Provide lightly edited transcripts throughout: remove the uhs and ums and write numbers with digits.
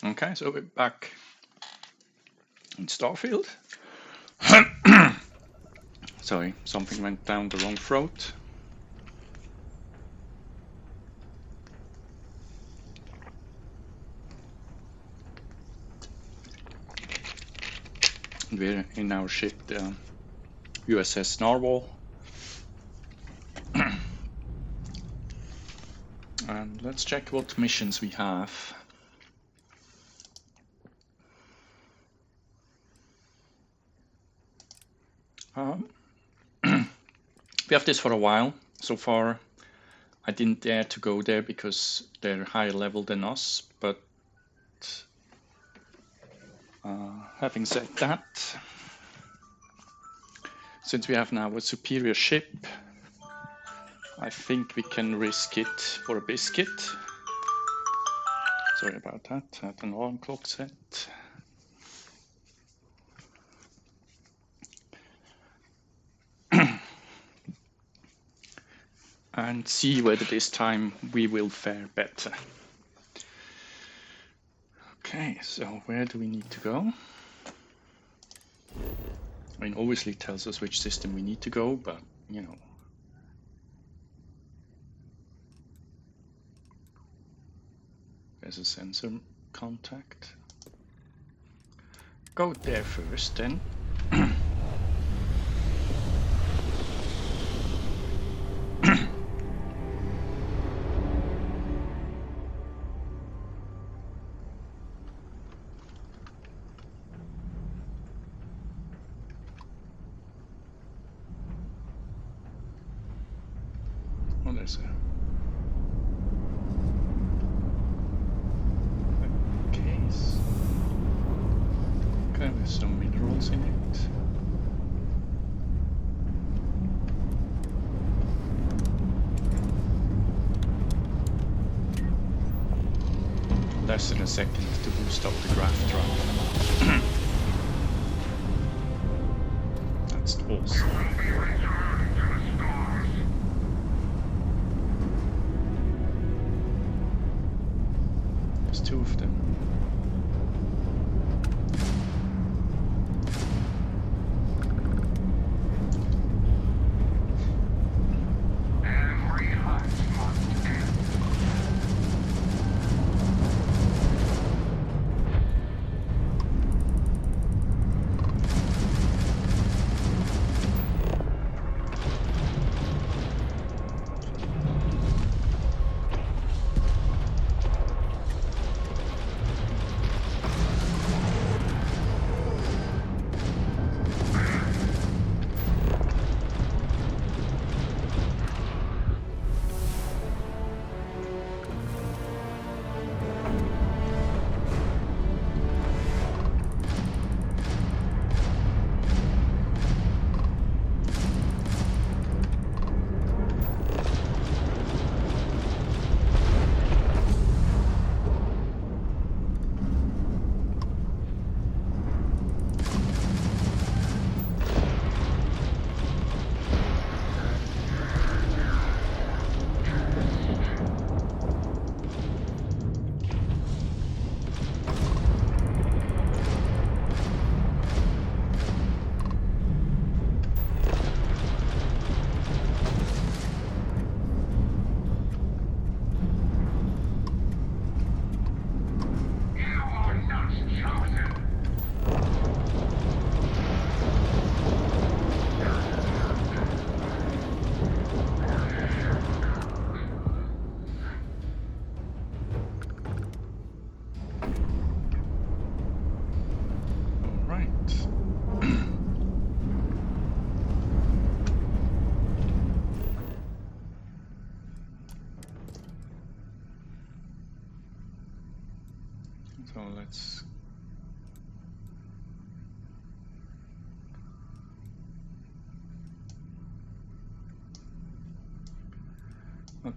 Okay, so we're back in Starfield. Sorry, something went down the wrong throat. We're in our ship, the USS Narwhal. And let's check what missions we have. We have this for a while. So far, I didn't dare to go there because they're higher level than us, but having said that, since we have now a superior ship, I think we can risk it for a biscuit. Sorry about that, I had an alarm clock set. And see whether this time we will fare better. Okay, so where do we need to go? I mean, obviously it tells us which system we need to go, but, you know. There's a sensor contact. Go there first, then. Oh, there's a case. Okay, there's some minerals in it. Less than a second to boost up the grav drive. That's awesome. There's two of them.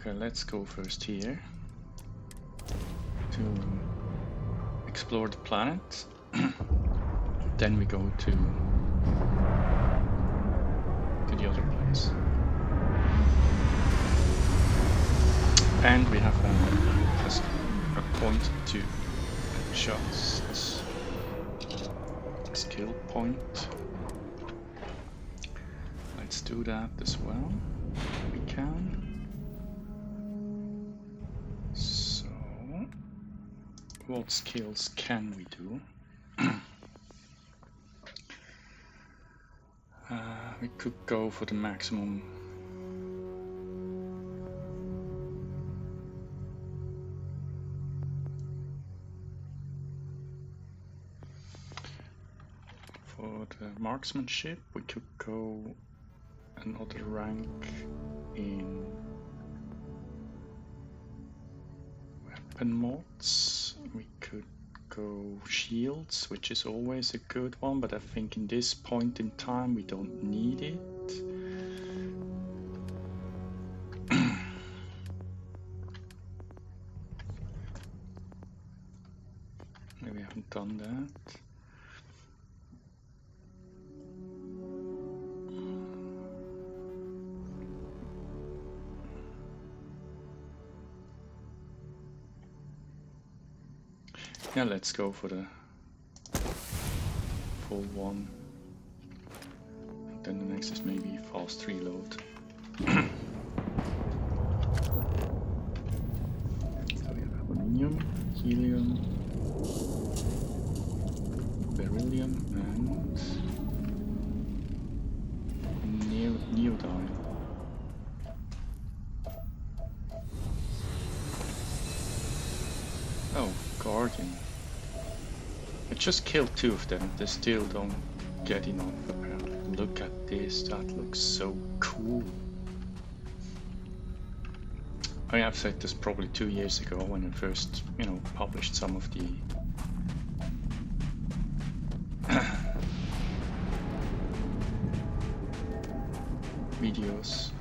So let's go first here to explore the planet. Then we go to the other place. And we have a point to shots as skill point. Let's do that as well. We can. So, what skills can we do? We could go for the maximum. For the marksmanship, we could go another rank in weapon mods. We could go shields, which is always a good one, but I think in this point in time we don't need it. We haven't done that. Yeah, let's go for the full one. And then the next is maybe fast reload. So we have aluminium, helium, beryllium, and neodyne. Oh, Guardian. I just killed 2 of them, they still don't get enough apparently. Look at this, that looks so cool. I have said this probably 2 years ago when I first, published some of the videos.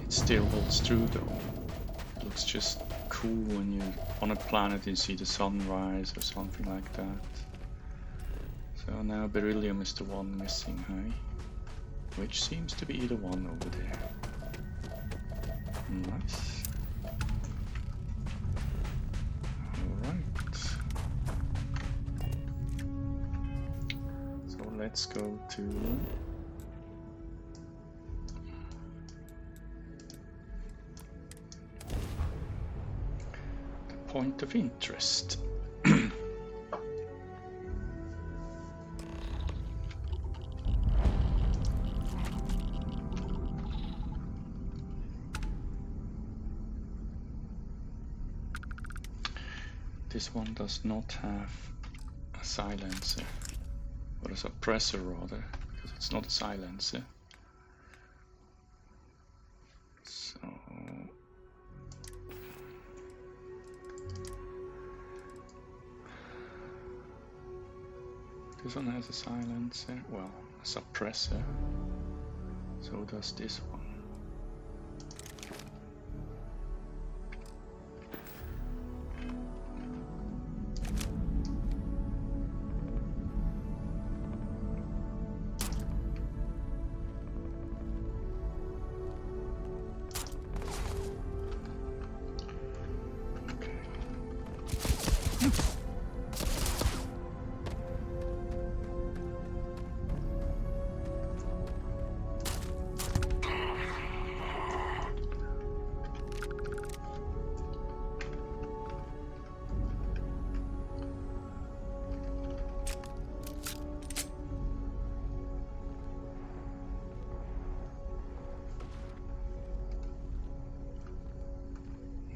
It still holds true though. It looks just cool when you're on a planet and see the sunrise or something like that. So now beryllium is the one missing, hey? Which seems to be the one over there. Nice. Alright. So let's go to point of interest. This one does not have a silencer, or a suppressor rather, because it's not a silencer. So this one has a silencer, well, a suppressor. So does this one.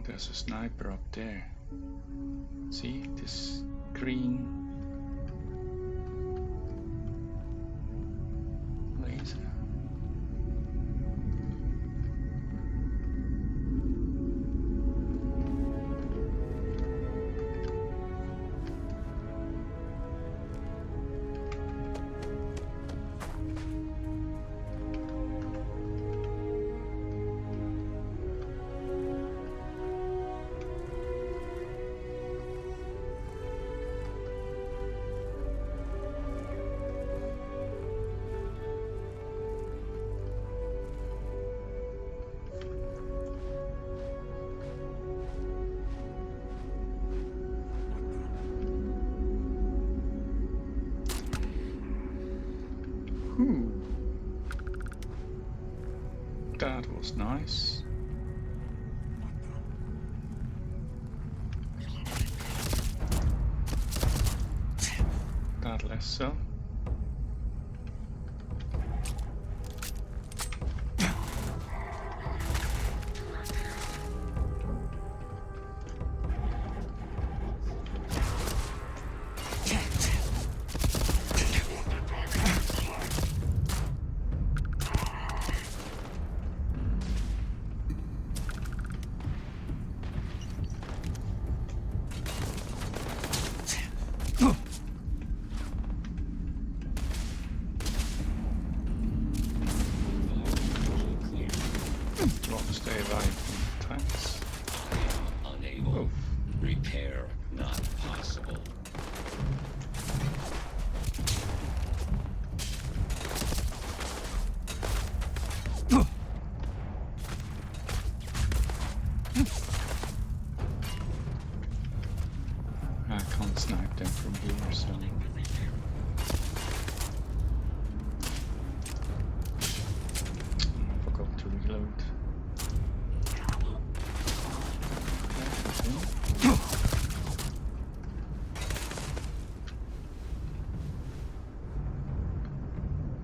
There's a sniper up there. See this green laser? was nice. That less so. Stay alive. Thanks. Unable. Oh. Repair not possible. I can't snipe them from here, so I forgot to reload.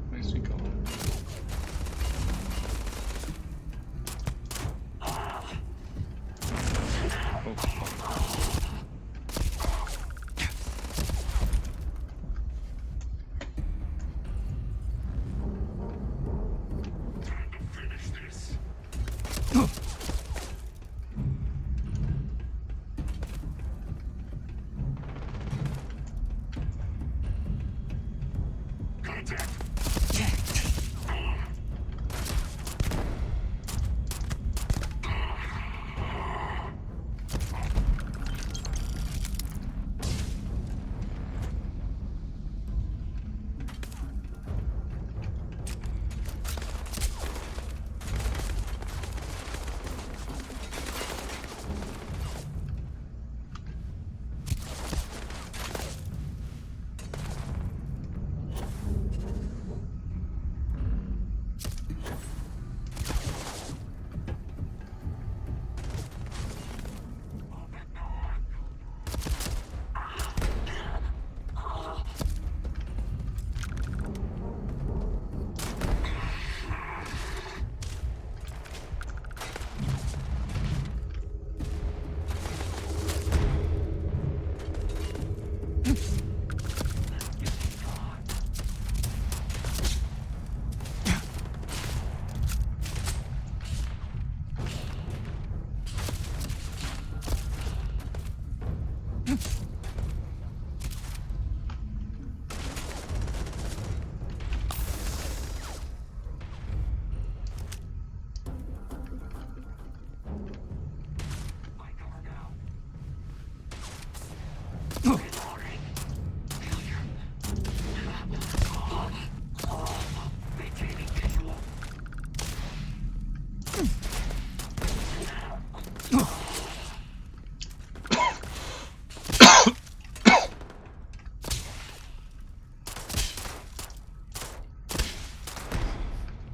Where's he going? Oh, fuck.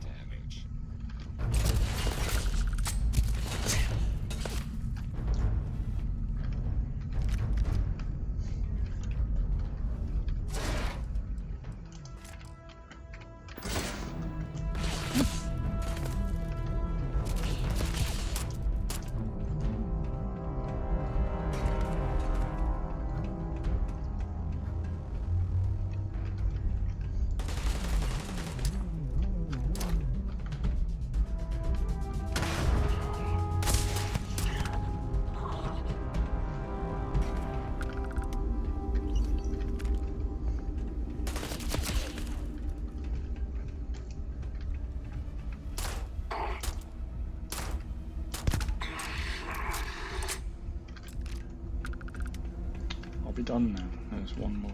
Damage. I'll be done now. There's one more.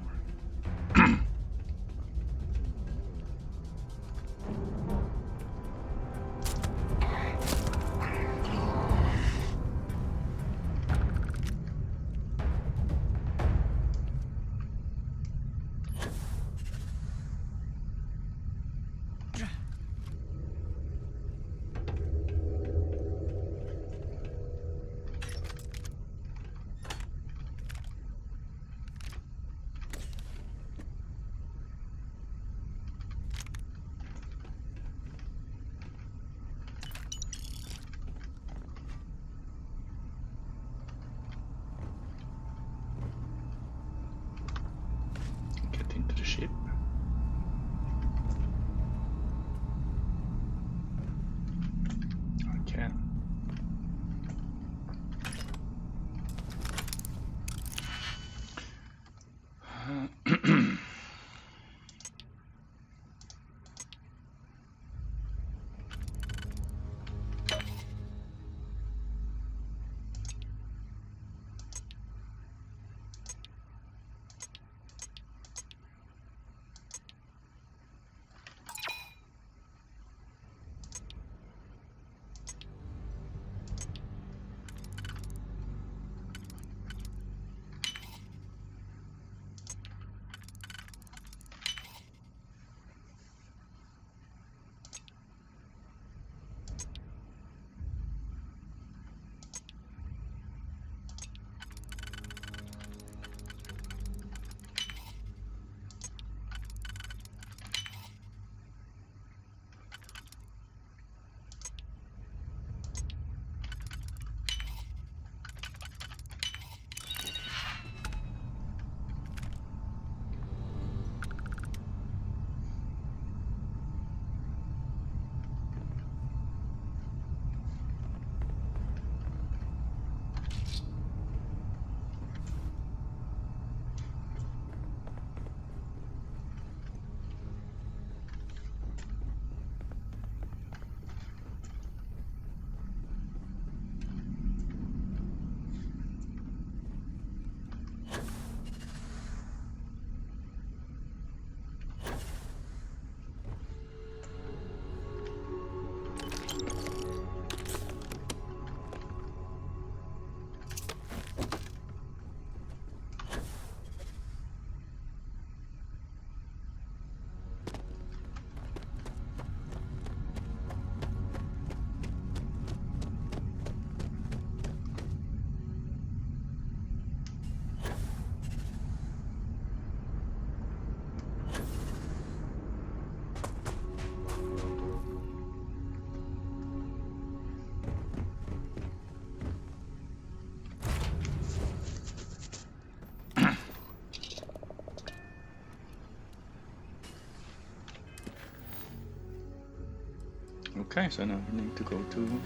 Okay, so now we need to go to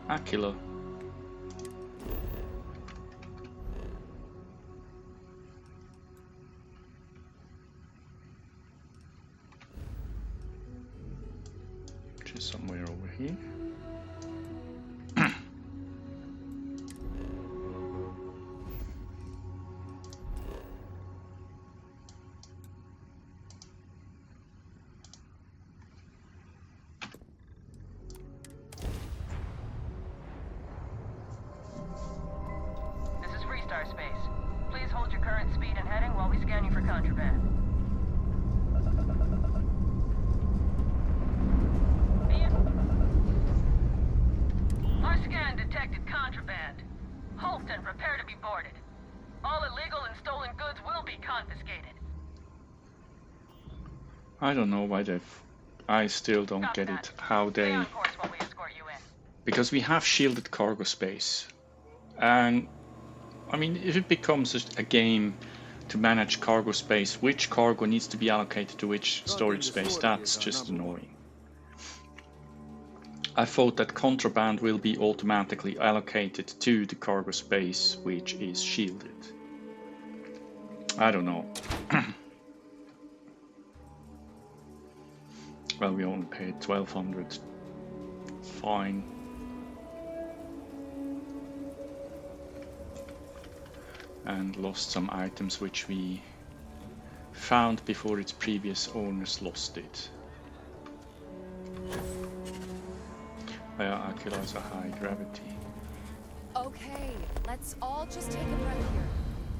Aquila. Which is somewhere over here. This is Freestar Space. Please hold your current speed and heading while we scan you for contraband. Our scan detected contraband. Halt and prepare to be boarded. All illegal and stolen goods will be confiscated. I don't know why they've... I still don't Copy get that. it. How Stay they... on course while we escort you in. Because we have shielded cargo space. And, I mean, if it becomes a game to manage cargo space, which cargo needs to be allocated to which storage space, that's just annoying. I thought that contraband will be automatically allocated to the cargo space which is shielded. I don't know. Well, we only paid 1200. Fine. And lost some items which we found before its previous owners lost it. Yeah, Aquila has a high gravity. Okay, let's all just take a breath here.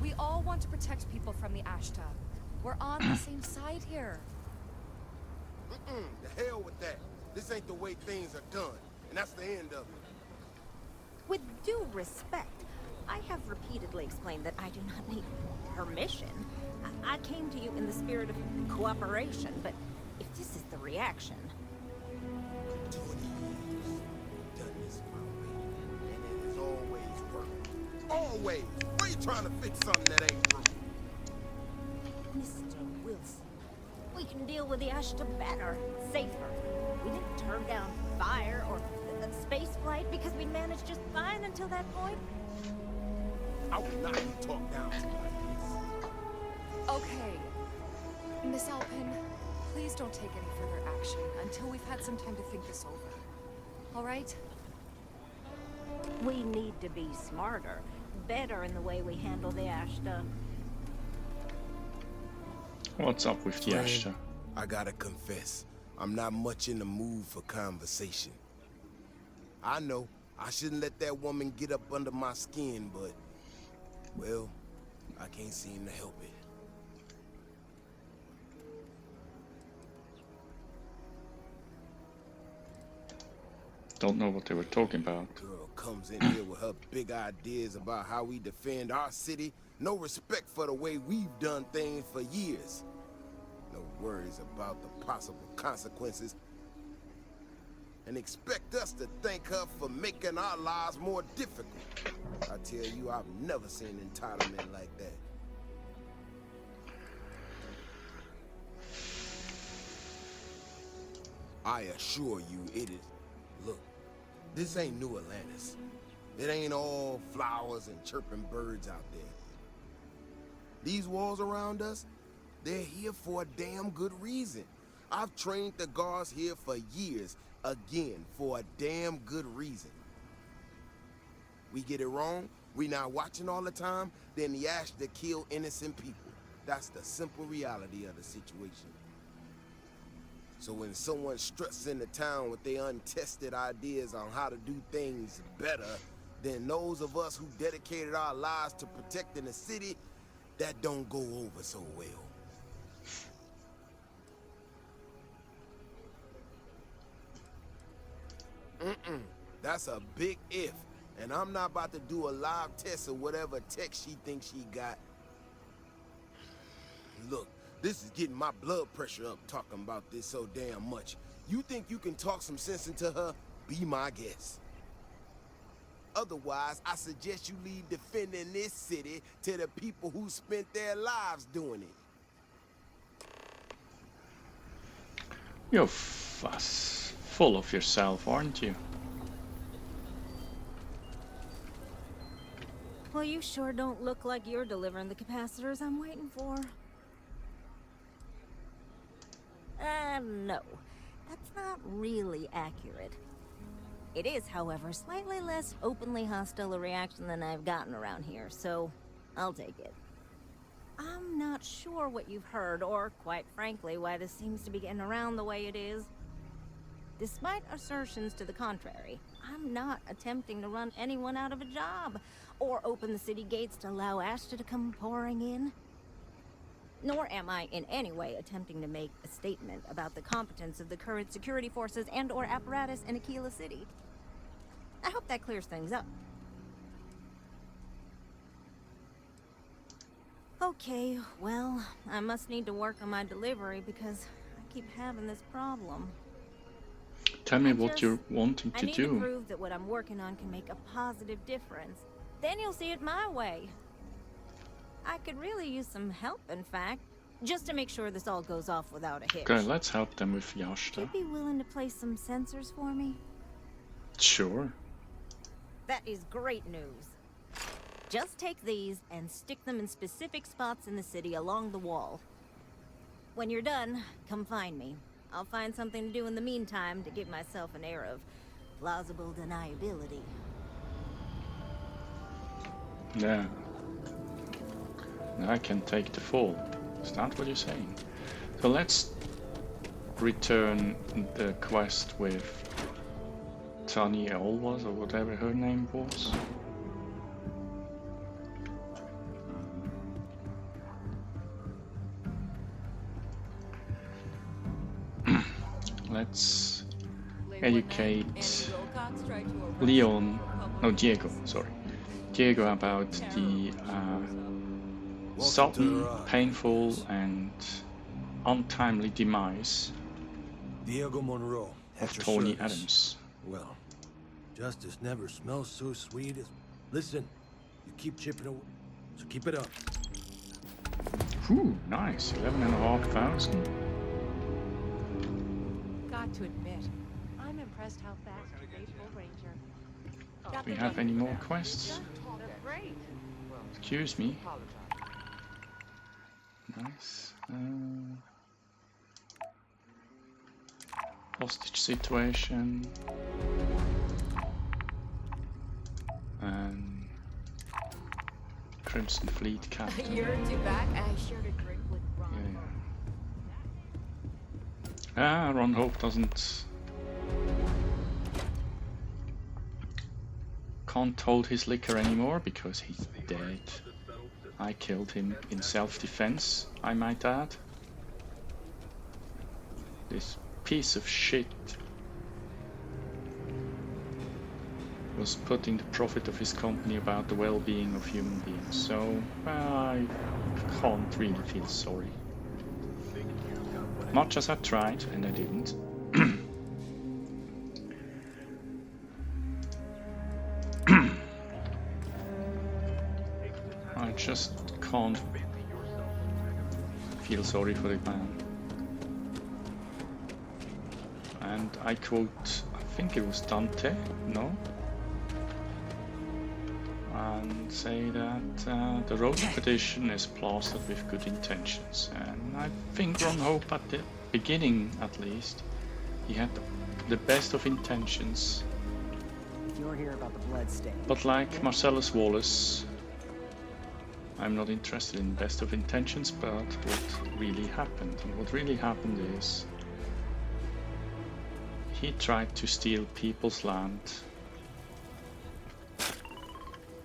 We all want to protect people from the Ashta. We're on the same side here. The hell with that. This ain't the way things are done, and that's the end of it. With due respect, I have repeatedly explained that I do not need permission. I came to you in the spirit of cooperation, but if this is the reaction... 20 years. Done this my way, and it has always worked. Always. Why you trying to fix something that ain't broke? Mr. Wilson, we can deal with the Ashta better, safer. We didn't turn down fire or space flight because we managed just fine until that point. I will not be talked down to like this. Okay. Miss Alpin, please don't take any further action until we've had some time to think this over. All right? We need to be smarter, better in the way we handle the Ashta. What's up with the Friend, Ashta? I gotta confess, I'm not much in the mood for conversation. I know, I shouldn't let that woman get up under my skin, but... well, I can't seem to help it. Don't know what they were talking about. Girl comes in here with her big ideas about how we defend our city. No respect for the way we've done things for years. No worries about the possible consequences. And expect us to thank her for making our lives more difficult. I tell you, I've never seen entitlement like that. I assure you it is. Look, this ain't New Atlantis. It ain't all flowers and chirping birds out there. These walls around us, they're here for a damn good reason. I've trained the guards here for years, again, for a damn good reason. We get it wrong, we not watching all the time, then the Ashta kill innocent people. That's the simple reality of the situation. So when someone struts into town with their untested ideas on how to do things better than those of us who dedicated our lives to protecting the city, that don't go over so well. That's a big if, and I'm not about to do a live test of whatever tech she thinks she got. Look, this is getting my blood pressure up talking about this so damn much. You think you can talk some sense into her? Be my guest. Otherwise, I suggest you leave defending this city to the people who spent their lives doing it. Yo, fuss. full of yourself, aren't you? Well, you sure don't look like you're delivering the capacitors I'm waiting for. No. That's not really accurate. It is, however, slightly less openly hostile a reaction than I've gotten around here, so I'll take it. I'm not sure what you've heard, or, quite frankly, why this seems to be getting around the way it is. Despite assertions to the contrary, I'm not attempting to run anyone out of a job, or open the city gates to allow Ashta to come pouring in. Nor am I in any way attempting to make a statement about the competence of the current security forces and/or apparatus in Aquila City. I hope that clears things up. Okay, well, I must need to work on my delivery because I keep having this problem. Tell me what you're wanting I to need to do. prove that what I'm working on can make a positive difference. Then you'll see it my way. I could really use some help, in fact, just to make sure this all goes off without a hitch. Okay, let's help them with Yashta. Would you be willing to place some sensors for me? Sure. That is great news. Just take these and stick them in specific spots in the city along the wall. When you're done, come find me. I'll find something to do in the meantime to give myself an air of plausible deniability. Yeah. Now I can take the fall. Is that what you're saying? So let's return the quest with Tanya Olwas, or whatever her name was. Let's educate Leon, no, Diego, sorry. Diego about the sudden, painful and untimely demise Diego Monroe. of at your Tony service. Adams. Well, justice never smells so sweet as... Listen, you keep chipping away, so keep it up. Ooh, nice, 11,500. Got to admit, I'm impressed how fast you made Full Ranger. Do we have any more quests? Great. Excuse me. Nice. Hostage situation. And Crimson Fleet A captain. year or two back, I shared a drink with Ron. Yeah. Ron Hope can't hold his liquor anymore because he's dead. I killed him in self-defense, I might add. This piece of shit was putting the profit of his company about the well-being of human beings, so I can't really feel sorry. Much as I tried, and I didn't. I just can't feel sorry for the man. And I quote, I think it was Dante, no? And say that the road to perdition is plastered with good intentions. And I think Ron Hope, at the beginning at least, he had the best of intentions. You're here about the blood stain. But like Marcellus Wallace, I'm not interested in best of intentions, but what really happened. And what really happened is he tried to steal people's land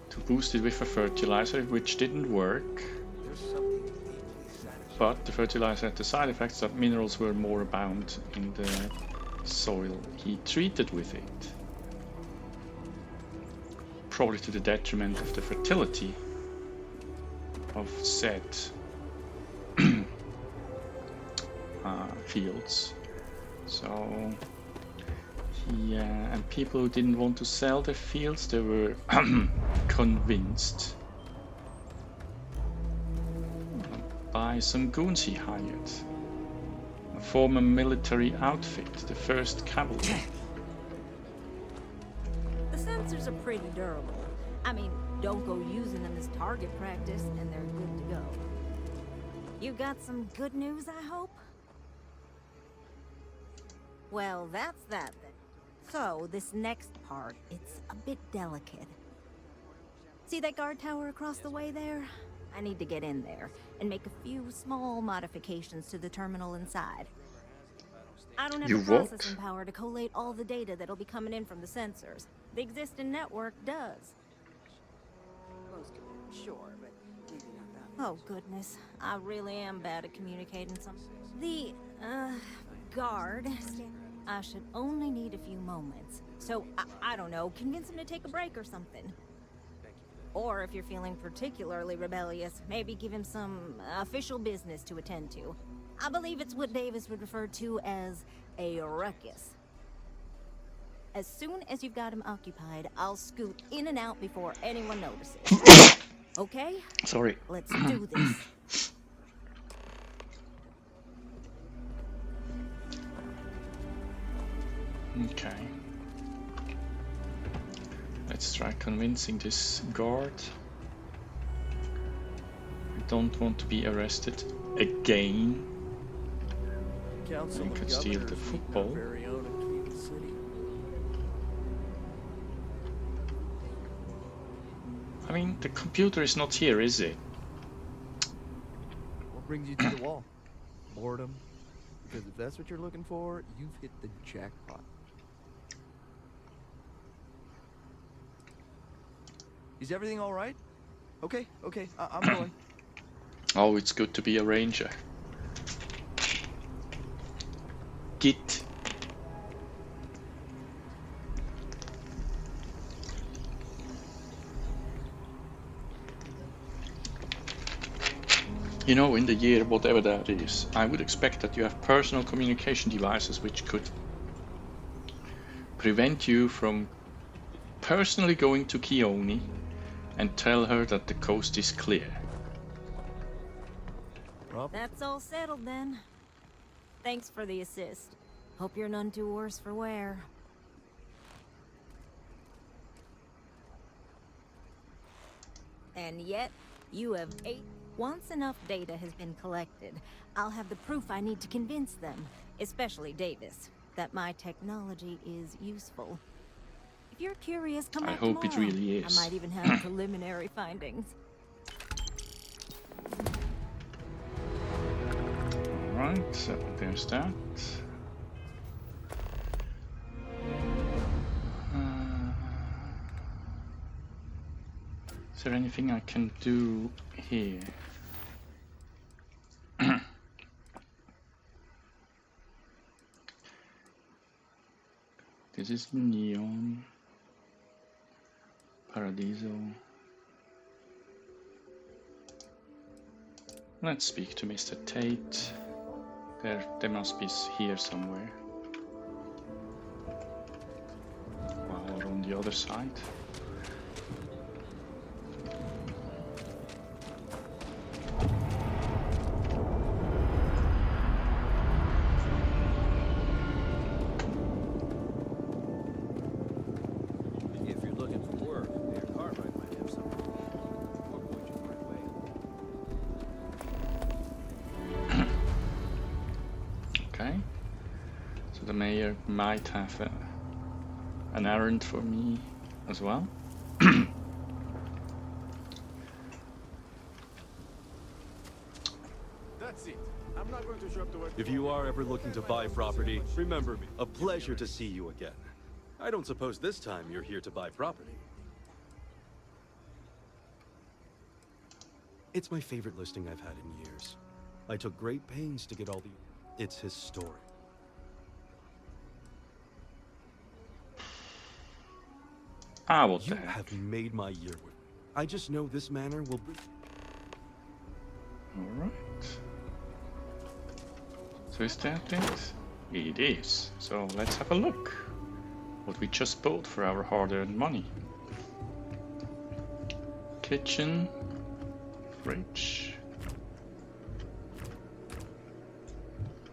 to boost it with a fertilizer, which didn't work. But the fertilizer had the side effects that minerals were more abound in the soil he treated with it. Probably to the detriment of the fertility of said fields. So he and people who didn't want to sell their fields, they were convinced by some goons he hired. I Form a military outfit, the 1st Cavalry. The sensors are pretty durable. I mean, don't go using them as target practice, and they're good to go. You got some good news, I hope? Well, that's that then. So, this next part, it's a bit delicate. See that guard tower across the way there? I need to get in there and make a few small modifications to the terminal inside. I don't have You the what? processing power to collate all the data that'll be coming in from the sensors. The existing network does. Sure, but maybe not that. Oh, goodness. I really am bad at communicating some. The, guard. I should only need a few moments. So, I don't know, convince him to take a break or something. Or if you're feeling particularly rebellious, maybe give him some official business to attend to. I believe it's what Davis would refer to as a ruckus. As soon as you've got him occupied, I'll scoot in and out before anyone notices. Okay? Sorry. Let's do this. Okay. Let's try convincing this guard. I don't want to be arrested again. Council You of could steal the Governors meeting our football. very own in Keene City. I mean, the computer is not here, is it? What brings you to the wall? Boredom? Because if that's what you're looking for, you've hit the jackpot. Is everything all right? Okay, I'm going. Oh, it's good to be a ranger. Git. You know, in the year whatever that is, I would expect that you have personal communication devices which could prevent you from personally going to Keone and tell her that the coast is clear. Rob? That's all settled then. Thanks for the assist. Hope you're none too worse for wear. And yet, you have 8. Once enough data has been collected, I'll have the proof I need to convince them, especially Davis, that my technology is useful. If you're curious, come I back hope it tomorrow. really is. I might even have preliminary findings. Alright, so there's that. Is there anything I can do here? This is Neon. Paradiso. Let's speak to Mr. Tate. There must be here somewhere. Or on the other side. If you're looking for work, Mayor Cartwright might have something. Or point you the right way. Okay. So the mayor might have an errand for me as well. That's it. I'm not going to show up to work. If you are ever looking to buy property, remember me. A pleasure to see you again. I don't suppose this time you're here to buy property. It's my favorite listing I've had in years. I took great pains to get all the... It's historic. Ah, what You the heck? have made my year with... I just know this manor will... Alright. So is that it? It is. So let's have a look. What we just bought for our hard-earned money. Kitchen. Fridge.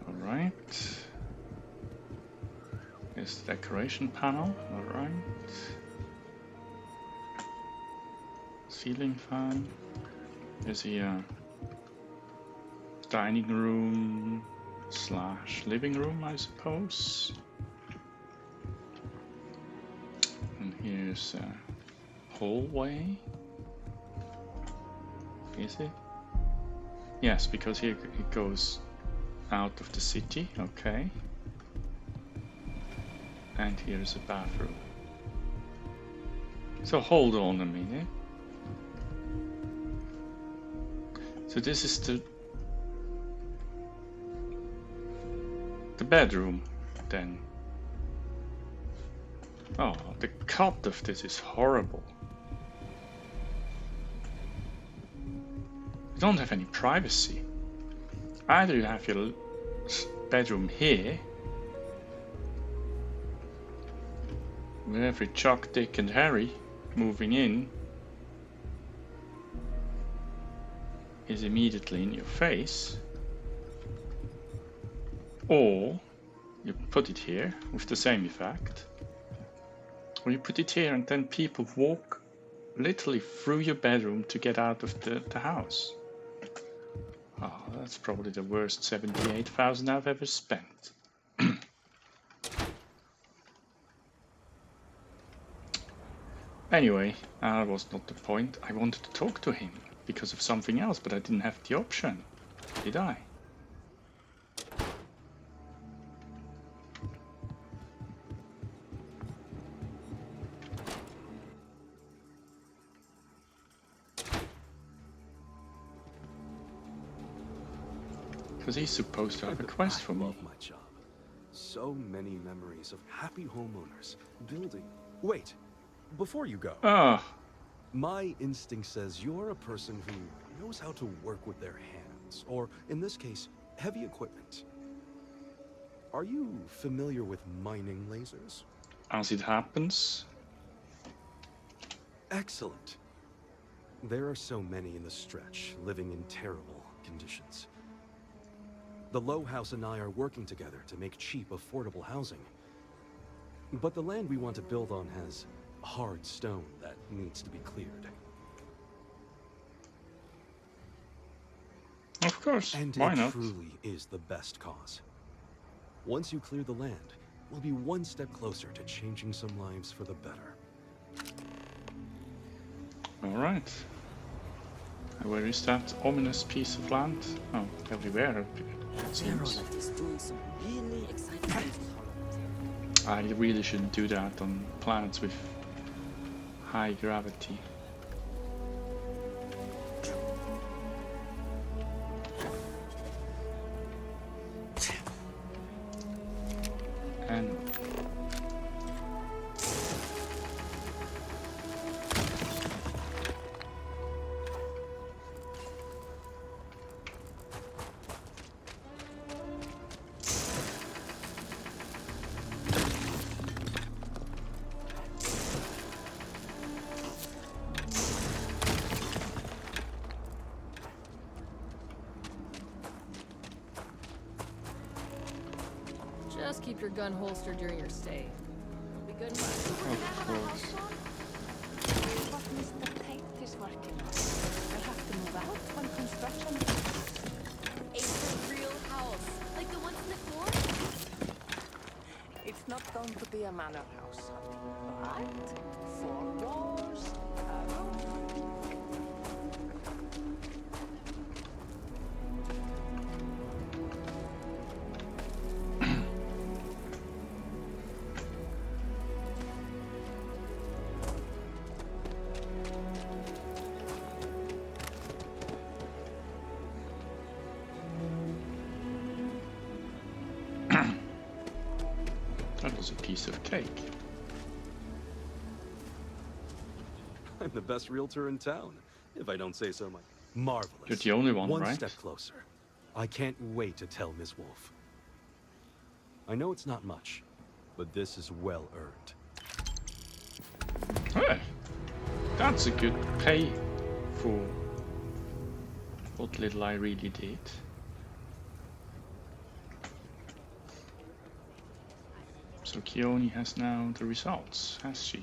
Alright. Alright. Here's the decoration panel, alright. Ceiling fan. There's a dining room / living room, I suppose. And here's a hallway. Is it? Yes, because here it goes out of the city, okay. And here's a bathroom. So hold on a minute. So this is the bedroom then. Oh, the cut of this is horrible. You don't have any privacy. Either you have your bedroom here, with every Chuck, Dick and Harry moving in is immediately in your face, or you put it here with the same effect, or you put it here and then people walk literally through your bedroom to get out of the house. Oh, that's probably the worst 78,000 I've ever spent. Anyway, that was not the point. I wanted to talk to him because of something else, but I didn't have the option, did I? Because he's supposed to have a quest for me. I love my job. So many memories of happy homeowners building. Wait, before you go. Ah. My instinct says you're a person who knows how to work with their hands, or in this case, heavy equipment. Are you familiar with mining lasers? As it happens. Excellent. There are so many in the stretch, living in terrible conditions. The Low House and I are working together to make cheap, affordable housing. But the land we want to build on has hard stone that needs to be cleared. Of course, and why it not? Truly is the best cause. Once you clear the land, we'll be one step closer to changing some lives for the better. Alright. Where is that ominous piece of land? Oh, everywhere it seems. is doing some really exciting things with I really shouldn't do that on planets with high gravity. And Just keep your gun holstered during your stay. It'll be good fun. of course. What Mr. Tate is working on. We'll have to move out when construction. A real house, like the ones in the fort? It's not going to be a manor house, but 4 walls, a roof. That was a piece of cake. I'm the best realtor in town, if I don't say so myself. Marvelous. You're the only one, right? One step closer. I can't wait to tell Ms. Wolf. I know it's not much, but this is well earned. Hey, that's a good pay for what little I really did. So Keone has now the results, has she?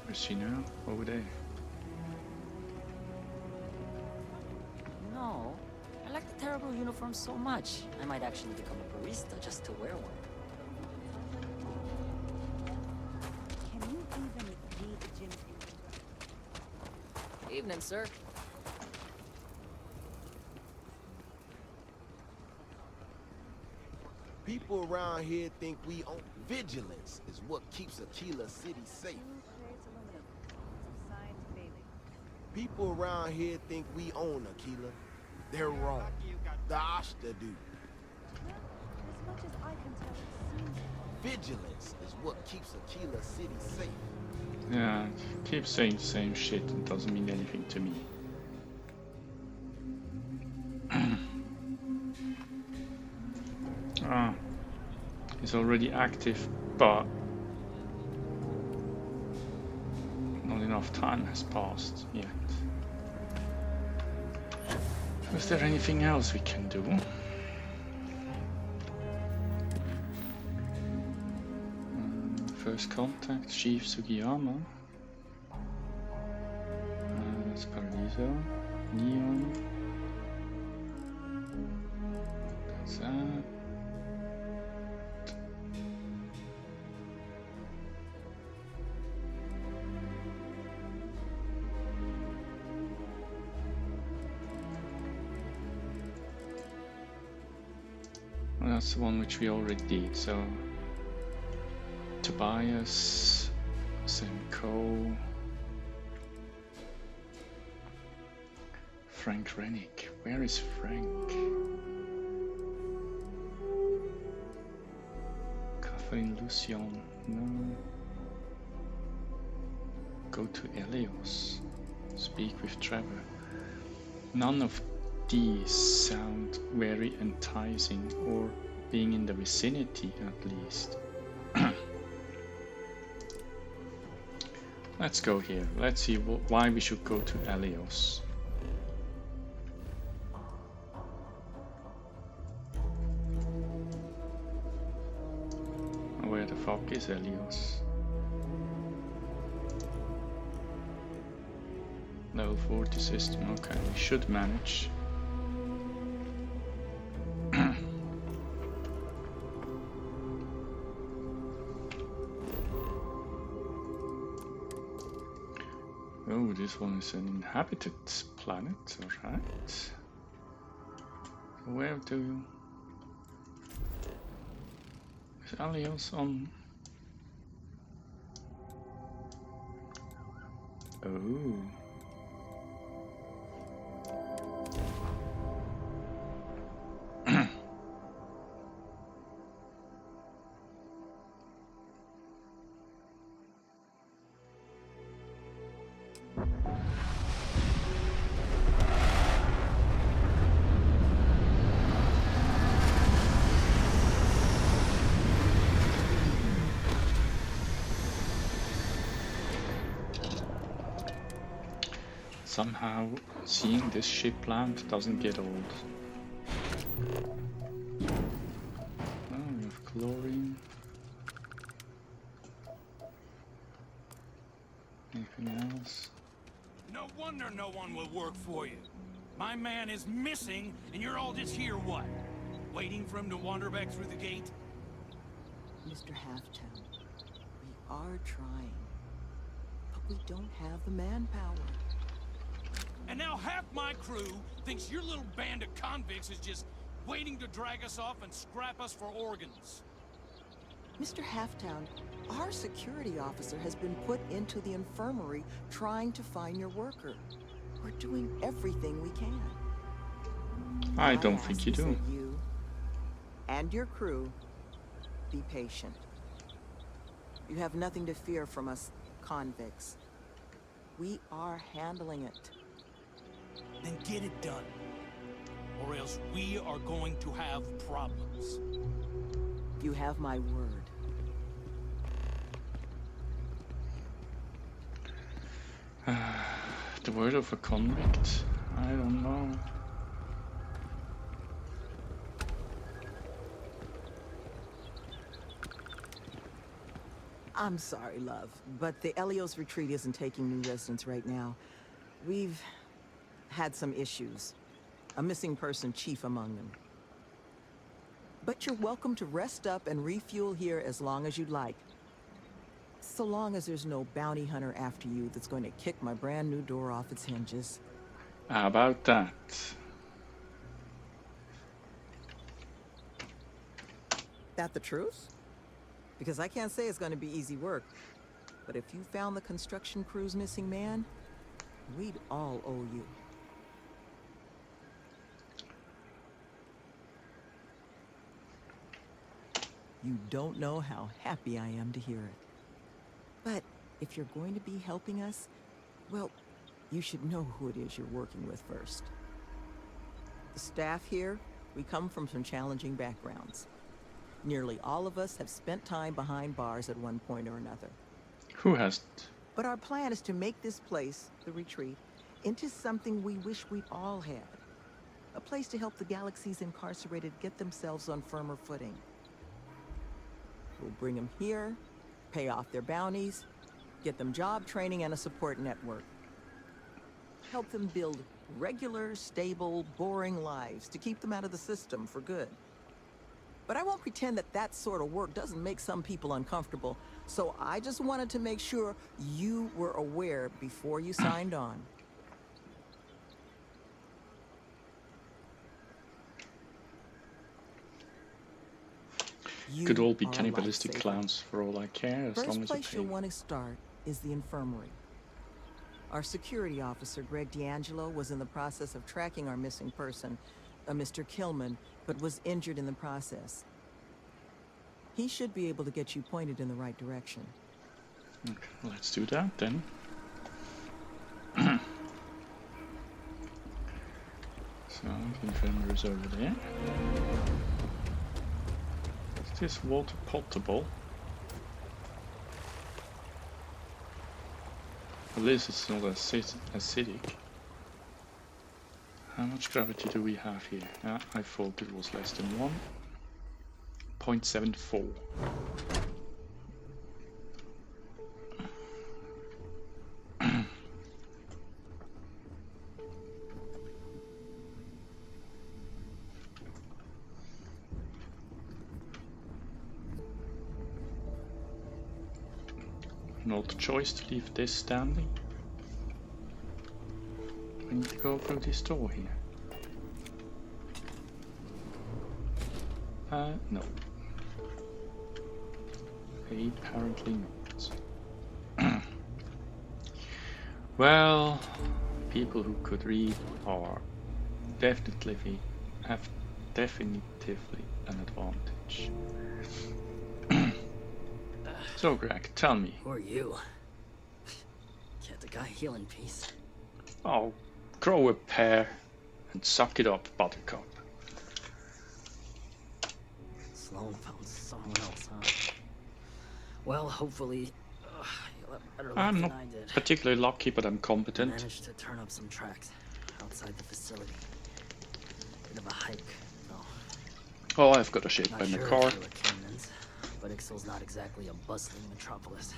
Where's she now? Over there. No, I like the terrible uniform so much. I might actually become a barista just to wear one. Can you even read the gym? Evening, sir. People around here think we own vigilance is what keeps Aquila City safe. People around here think we own Aquila. They're wrong. The Ashta do. As much as I can tell, it seems Vigilance is what keeps Aquila City safe. Yeah, keep saying the same shit, it doesn't mean anything to me. He's already active, but not enough time has passed yet. Is there anything else we can do? First contact, Chief Sugiyama. That's Paradiso. Neon. That's that. Well, that's the one which we already did, so Tobias, Semco, Frank Rennick. Where is Frank? Catherine Lucian. No. Go to Elios. Speak with Trevor. None of these sound very enticing, or being in the vicinity at least. Let's go here. Let's see why we should go to Elios. Where the fuck is Elios? Level 40 system. Okay, we should manage. Oh, this one is an inhabited planet, alright. Where do you... Is Elios on... Oh. Somehow, seeing this ship land doesn't get old. Oh, we have chlorine. Anything else? No wonder no one will work for you. My man is missing, and you're all just here, what? Waiting for him to wander back through the gate? Mr. Halftown, we are trying, but we don't have the manpower. And now half my crew thinks your little band of convicts is just waiting to drag us off and scrap us for organs. Mr. Halftown, our security officer has been put into the infirmary trying to find your worker. We're doing everything we can. I don't think you do. You and your crew be patient. You have nothing to fear from us convicts. We are handling it. Then get it done, or else we are going to have problems. You have my word. The word of a convict? I don't know. I'm sorry, love, but the Elios Retreat isn't taking new residents right now. We've had some issues. A missing person chief among them. But you're welcome to rest up and refuel here as long as you'd like. So long as there's no bounty hunter after you that's going to kick my brand new door off its hinges. How about that? That the truth? Because I can't say it's going to be easy work. But if you found the construction crew's missing man, we'd all owe you. You don't know how happy I am to hear it. But if you're going to be helping us, well, you should know who it is you're working with first. The staff here, we come from some challenging backgrounds. Nearly all of us have spent time behind bars at one point or another. Who hasn't? But our plan is to make this place, the retreat, into something we wish we'd all had. A place to help the galaxy's incarcerated get themselves on firmer footing. We'll bring them here, pay off their bounties, get them job training and a support network. Help them build regular, stable, boring lives to keep them out of the system for good. But I won't pretend that that sort of work doesn't make some people uncomfortable, so I just wanted to make sure you were aware before you signed on. Could all be are a cannibalistic lifesaver. clowns for all I care, as First long as place you you'll pay. want to start is the infirmary. Our security officer, Greg D'Angelo, was in the process of tracking our missing person, a Mr. Killman, but was injured in the process. He should be able to get you pointed in the right direction. Okay, let's do that then. So, the infirmary is over there. Is this water potable? At least it's not acidic. How much gravity do we have here? I thought it was less than 1. 0.74. Not choice to leave this standing. I need to go through this door here. No. Apparently not. Well, people who could read are definitely have definitively an advantage. So, Greg, tell me. Who are you? Can't the guy heal in peace? Oh, grow a pair and suck it up, Buttercup. Sloan found someone else, huh? Well, hopefully, you'll have better luck I'm than not I did. particularly lucky, but I'm competent. Managed to turn up some tracks outside the facility. Bit of a hike, though. Oh, I've got a shape Not in the sure car. if you were Canaan's, but Ixal's not exactly a bustling metropolis.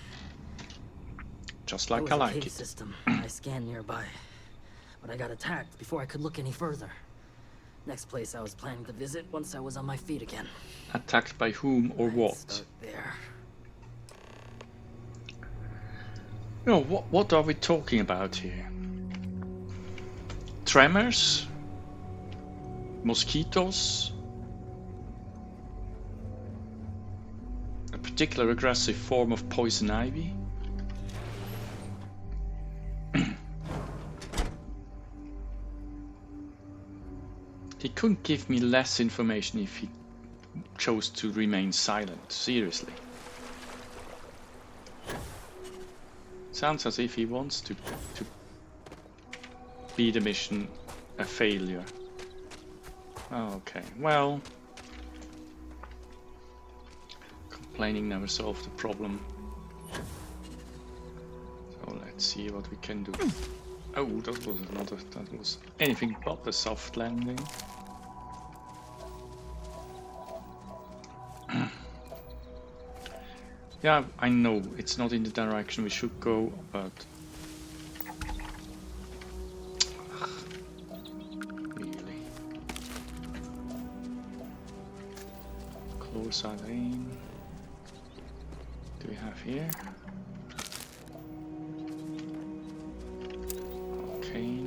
Just There like was I a like cave it. system I scanned nearby, but I got attacked before I could look any further. Next place I was planning to visit once I was on my feet again. Attacked by whom or what? Start there. No, what are we talking about here? Tremors? Mosquitoes? A particular aggressive form of poison ivy? He couldn't give me less information if he chose to remain silent, seriously. Sounds as if he wants to be the mission a failure. Okay, well, complaining never solved the problem. So let's see what we can do. Oh, that was anything but a soft landing. Yeah, I know it's not in the direction we should go, but really. Close our lane. Do we have here? Okay.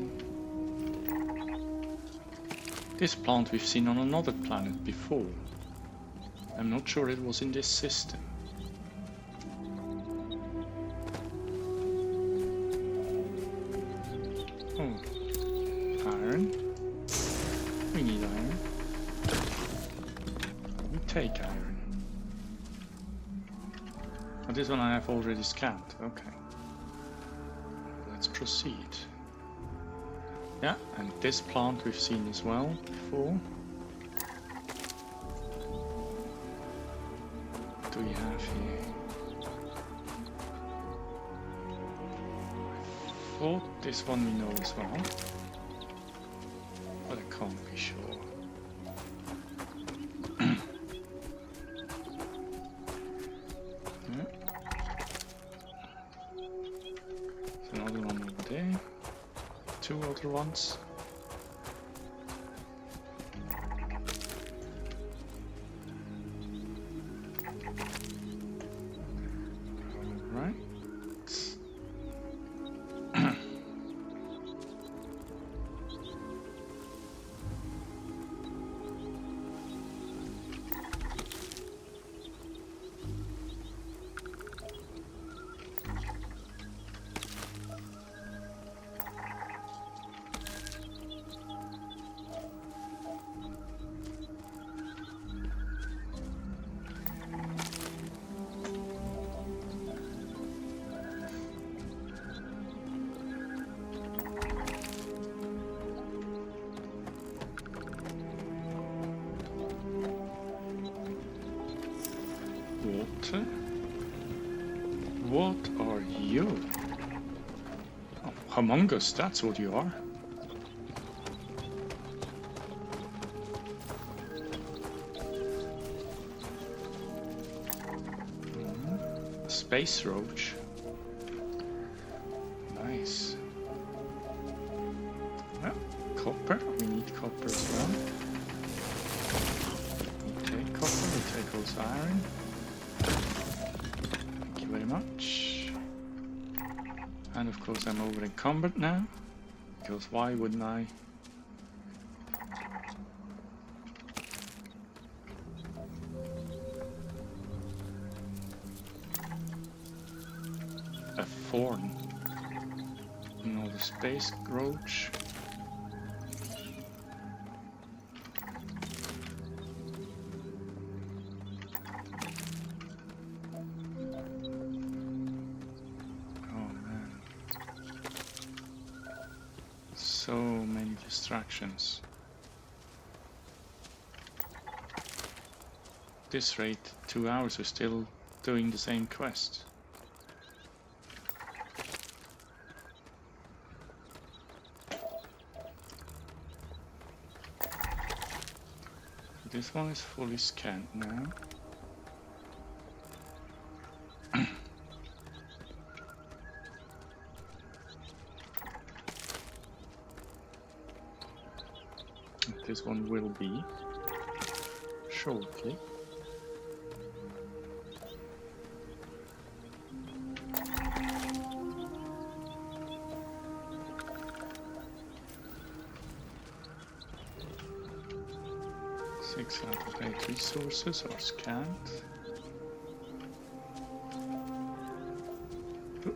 This plant we've seen on another planet before. I'm not sure it was in this system. Oh, iron. We need iron. We take iron. Oh, this one I have already scanned. Okay. Let's proceed. Yeah, and this plant we've seen as well before. What do we have here? I thought this one we know as well, but I can't be sure. Yeah. There's another one over there. Two other ones. Alright. Water? What are you? Oh, humongous, that's what you are. Space roach. Nice. Well, copper. We need copper as well. We take copper, we take also iron. Thank you very much. And of course I'm over encumbered now. Because why wouldn't I? A thorn. Another space roach. Oh man. So many distractions. At this rate, 2 hours we're still doing the same quest. This one is fully scanned now. This one will be shortly. Six out of 8 resources are scanned. Oh,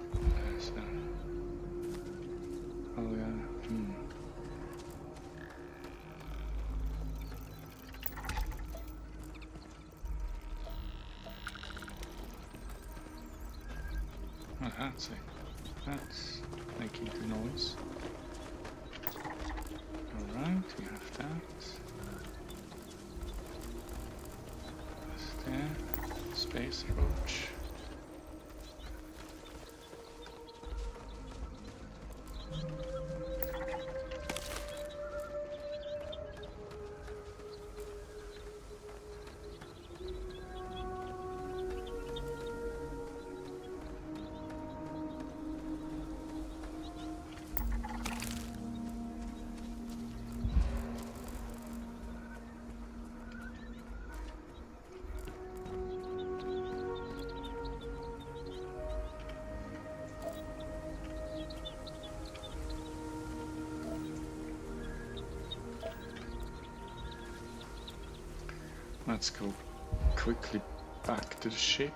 there's a... Oh yeah. Oh, that's it. That's making the noise. Alright, we have that. There, space roach. Let's go quickly back to the ship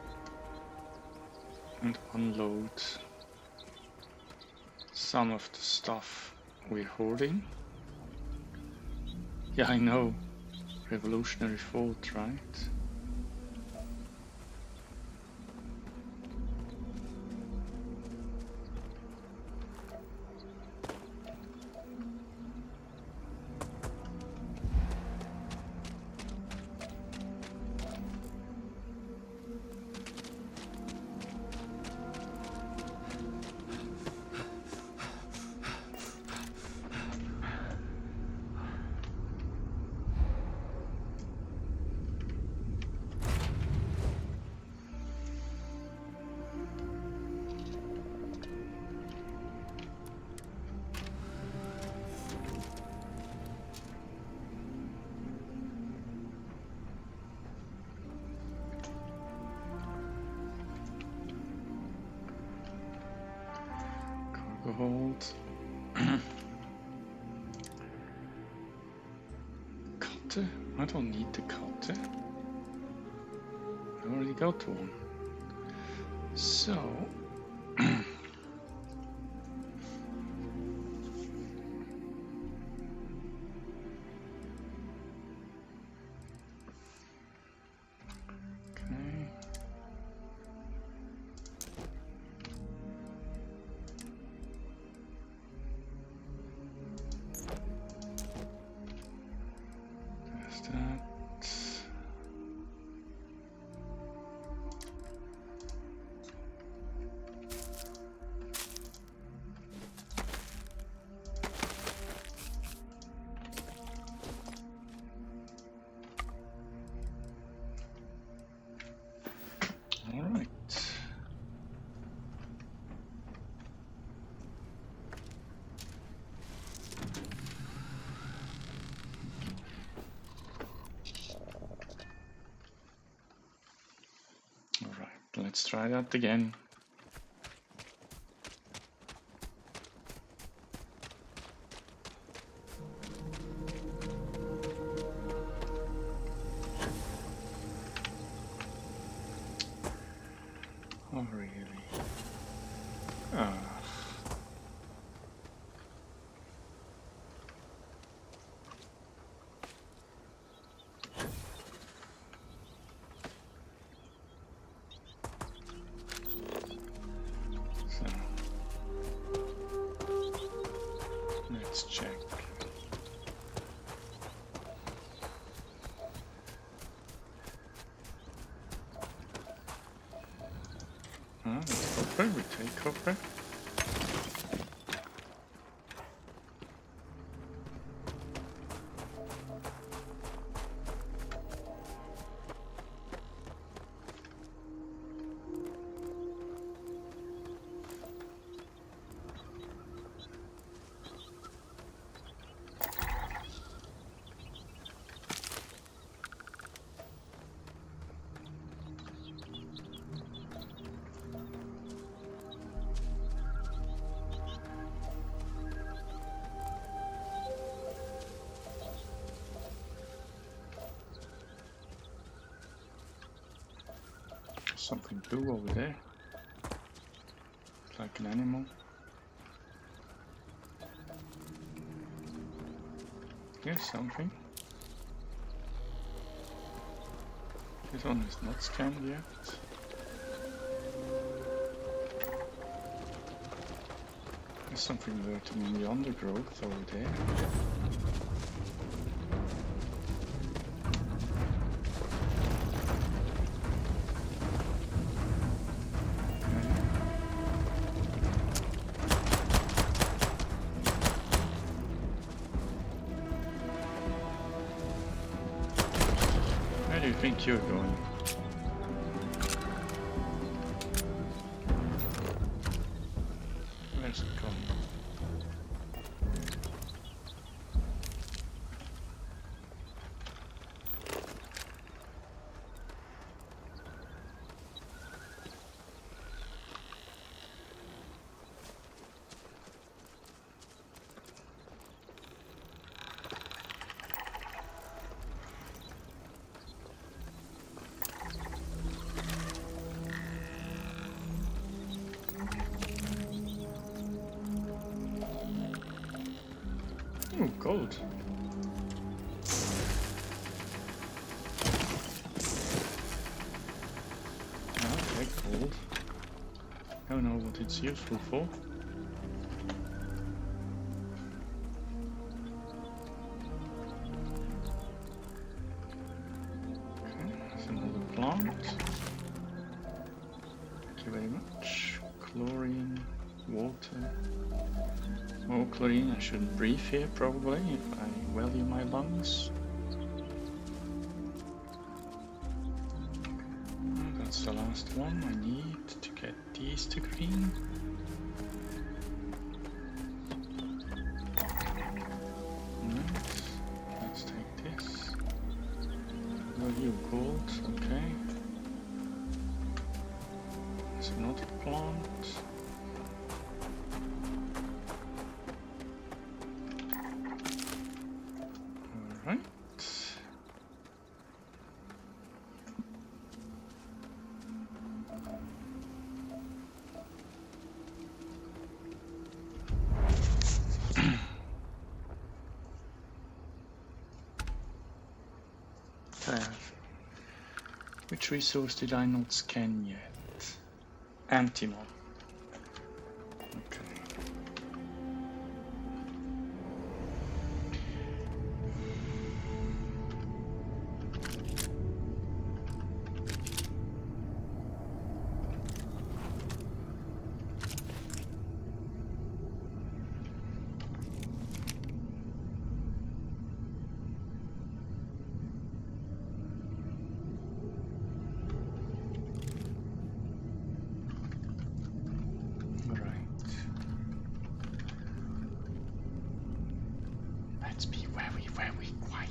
and unload some of the stuff we're hoarding. Yeah, I know. Revolutionary fault, right? Hold. Cutter? I don't need the cutter. I already got one. So let's try that again. Oh, really? Let's check. That's copper. We take copper. Something blue over there. It's like an animal. Here's something. This one is not scanned yet. There's something lurking in the undergrowth over there. Where do you think you're going? Where's it going? gold. Okay, gold. I don't know what it's useful for. Okay, that's another plant. Thank you very much. Chlorine, water. More chlorine. I shouldn't breathe here probably if I value my lungs. That's the last one I need to get these to green. Right. Let's take this. Value gold, okay. There's another plant. Alright. Which resource did I not scan yet? Antimon. Okay. Let's be very, very quiet.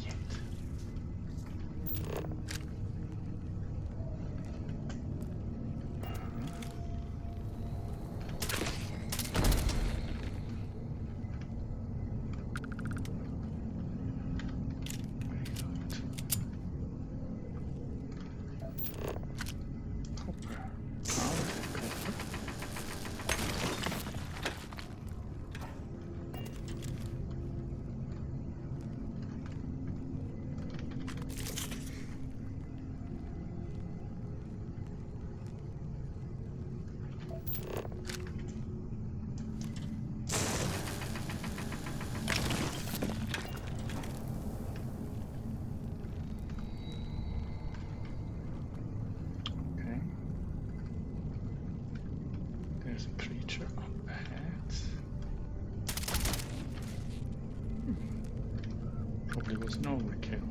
There's a creature up ahead. Probably was an overkill.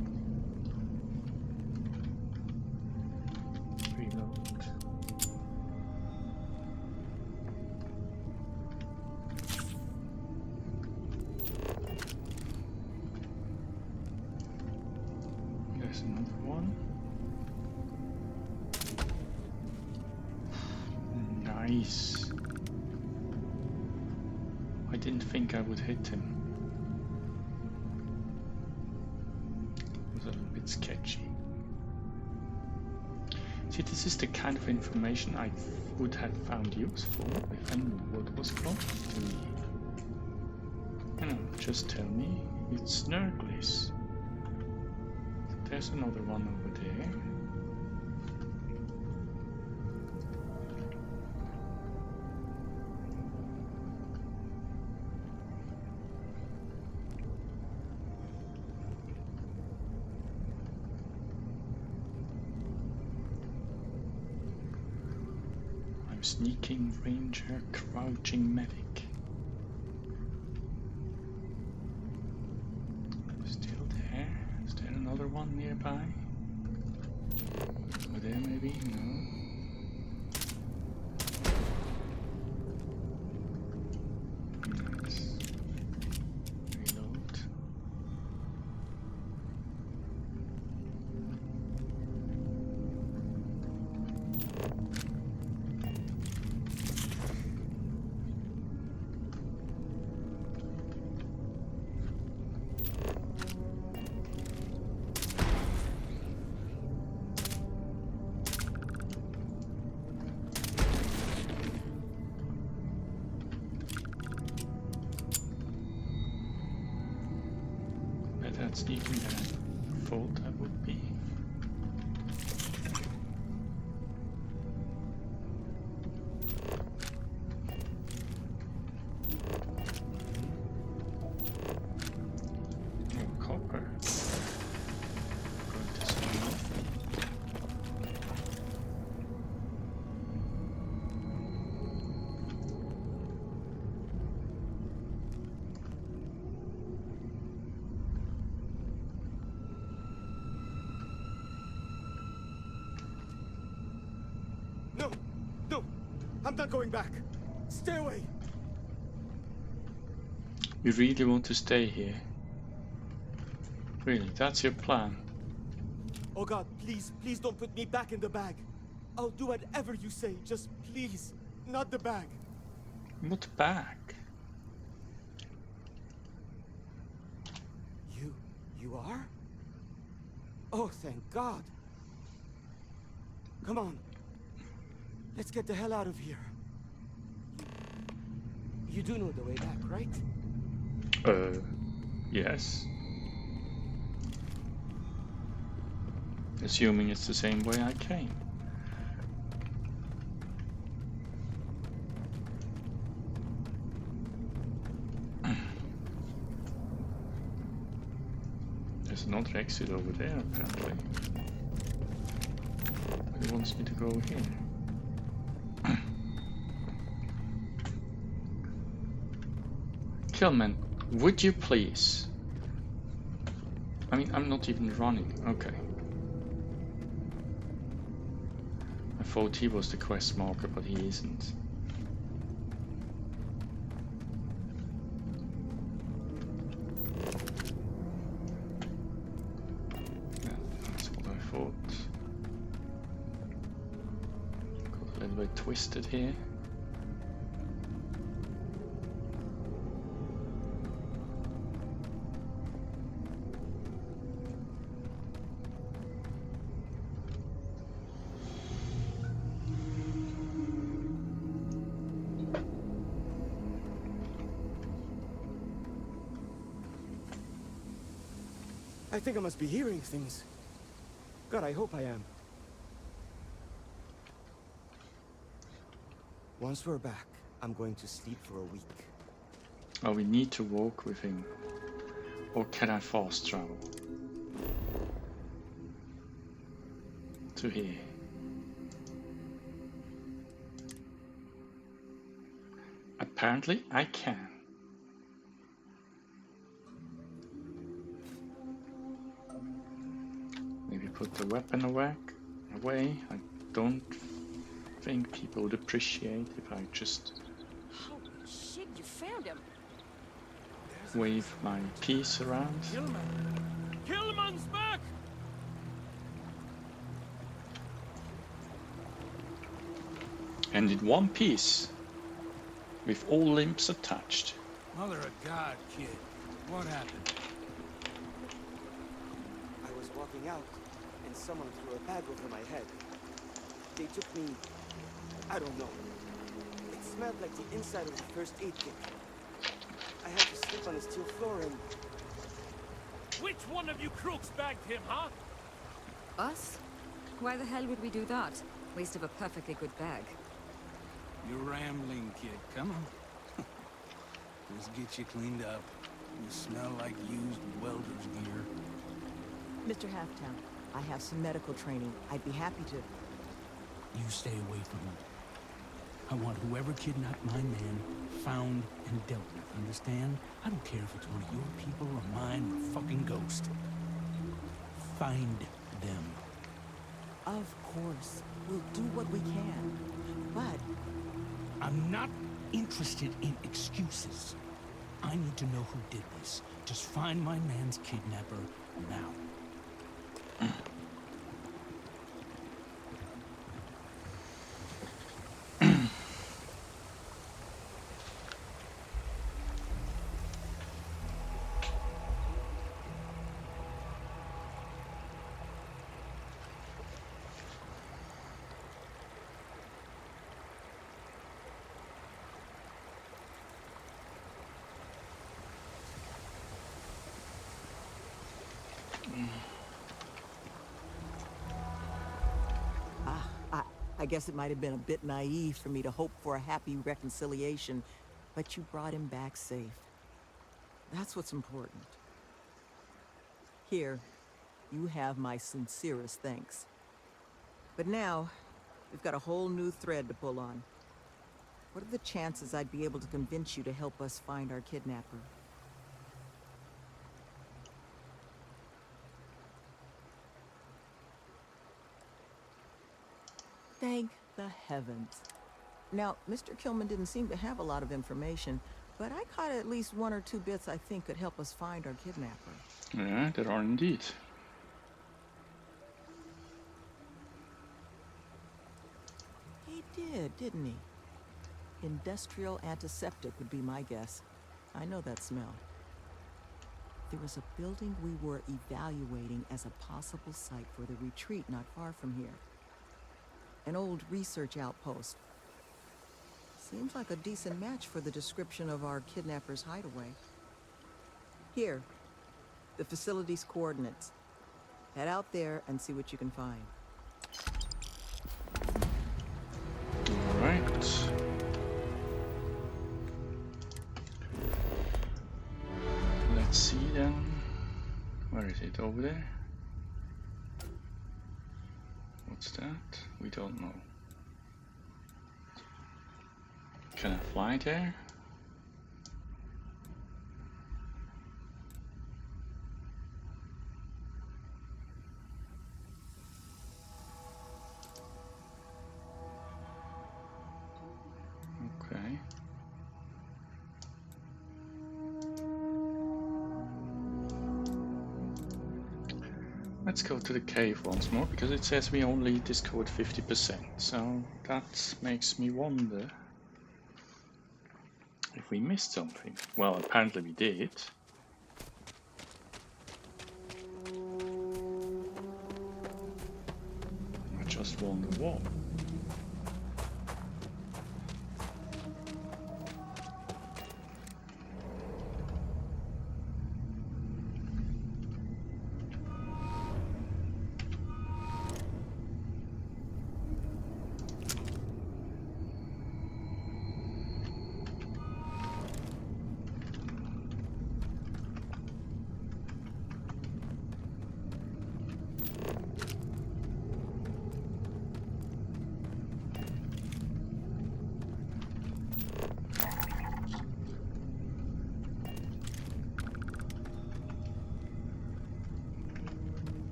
Reload. There's another one. Nice. I didn't think I would hit him. It was a little bit sketchy. See, this is the kind of information I would have found useful if I knew what was close to me. You know, just tell me it's Nurglis. There's another one over there. Sneaking ranger, crouching medic. Still there? Is there another one nearby? Over there maybe? No. Nice. Reload. sneaking than I thought I would be. Oh, copper. Going to smell. No! No! I'm not going back! Stay away! You really want to stay here? Really, that's your plan? Oh God, please, please don't put me back in the bag. I'll do whatever you say, just please, not the bag. What bag? You are? Oh, thank God. Come on. Let's get the hell out of here. You do know the way back, right? Yes. Assuming it's the same way I came. There's another exit over there, apparently. But it wants me to go here. Killman, would you please? I mean, I'm not even running. Okay. I thought he was the quest marker, but he isn't. Yeah, that's what I thought. Got a little bit twisted here. I think I must be hearing things. God, I hope I am. Once we're back, I'm going to sleep for a week. Oh, we need to walk with him. Or can I fast travel? To here. Apparently, I can. Maybe put the weapon away. I don't think people would appreciate if I just Holy shit, you found him. wave my piece around. Killman's back! And in one piece, with all limbs attached. Mother of God, kid. What happened? I was walking out, and someone threw a bag over my head. They took me... I don't know. It smelled like the inside of the first aid kit. I had to sleep on a steel floor and... Which one of you crooks bagged him, huh? Us? Why the hell would we do that? Waste of a perfectly good bag. You're rambling, kid. Come on. Let's get you cleaned up. You smell like used welder's gear. Mr. Halftown, I have some medical training. I'd be happy to... You stay away from him. I want whoever kidnapped my man found and dealt with, understand? I don't care if it's one of your people or mine or a fucking ghost. Find them. Of course. We'll do what we can. But... I'm not interested in excuses. I need to know who did this. Just find my man's kidnapper now. I guess it might have been a bit naive for me to hope for a happy reconciliation, but you brought him back safe. That's what's important. Here, you have my sincerest thanks. But now, we've got a whole new thread to pull on. What are the chances I'd be able to convince you to help us find our kidnapper? Thank the heavens. Now, Mr. Kilman didn't seem to have a lot of information, but I caught at least one or two bits I think could help us find our kidnapper. Yeah, there are indeed. He did, didn't he? Industrial antiseptic would be my guess. I know that smell. There was a building we were evaluating as a possible site for the retreat not far from here. An old research outpost. Seems like a decent match for the description of our kidnapper's hideaway. Here, the facility's coordinates. Head out there and see what you can find. All right. Let's see then. Where is it? Over there? What's that? We don't know. Can I fly there? Okay. Let's go to the cave once more, because it says we only discovered 50%, so that makes me wonder if we missed something. Well, apparently we did. I just wonder what.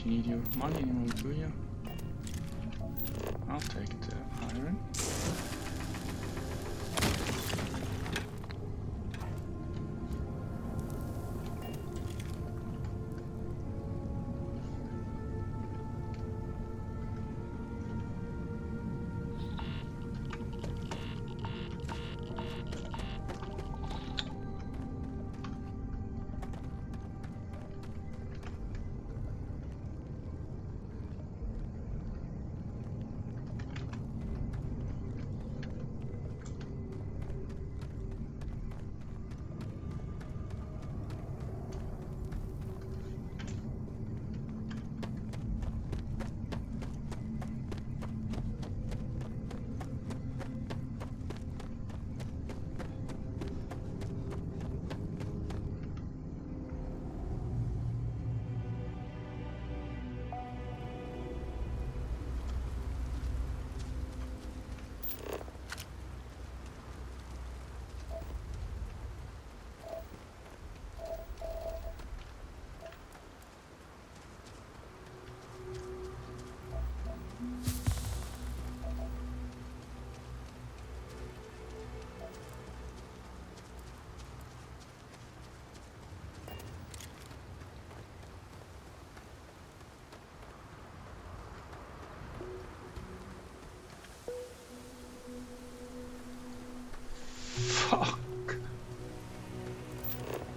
You need your money anymore, do you? I'll take the iron.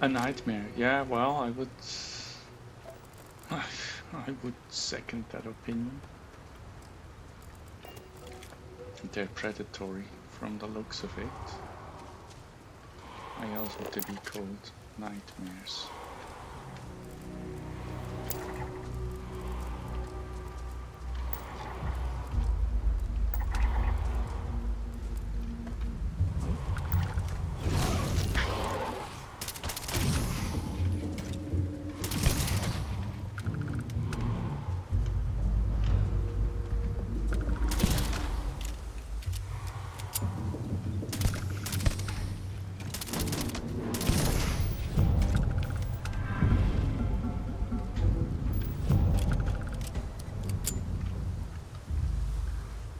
A nightmare. Yeah, well, I would second that opinion. They're predatory from the looks of it. I also to be called nightmares.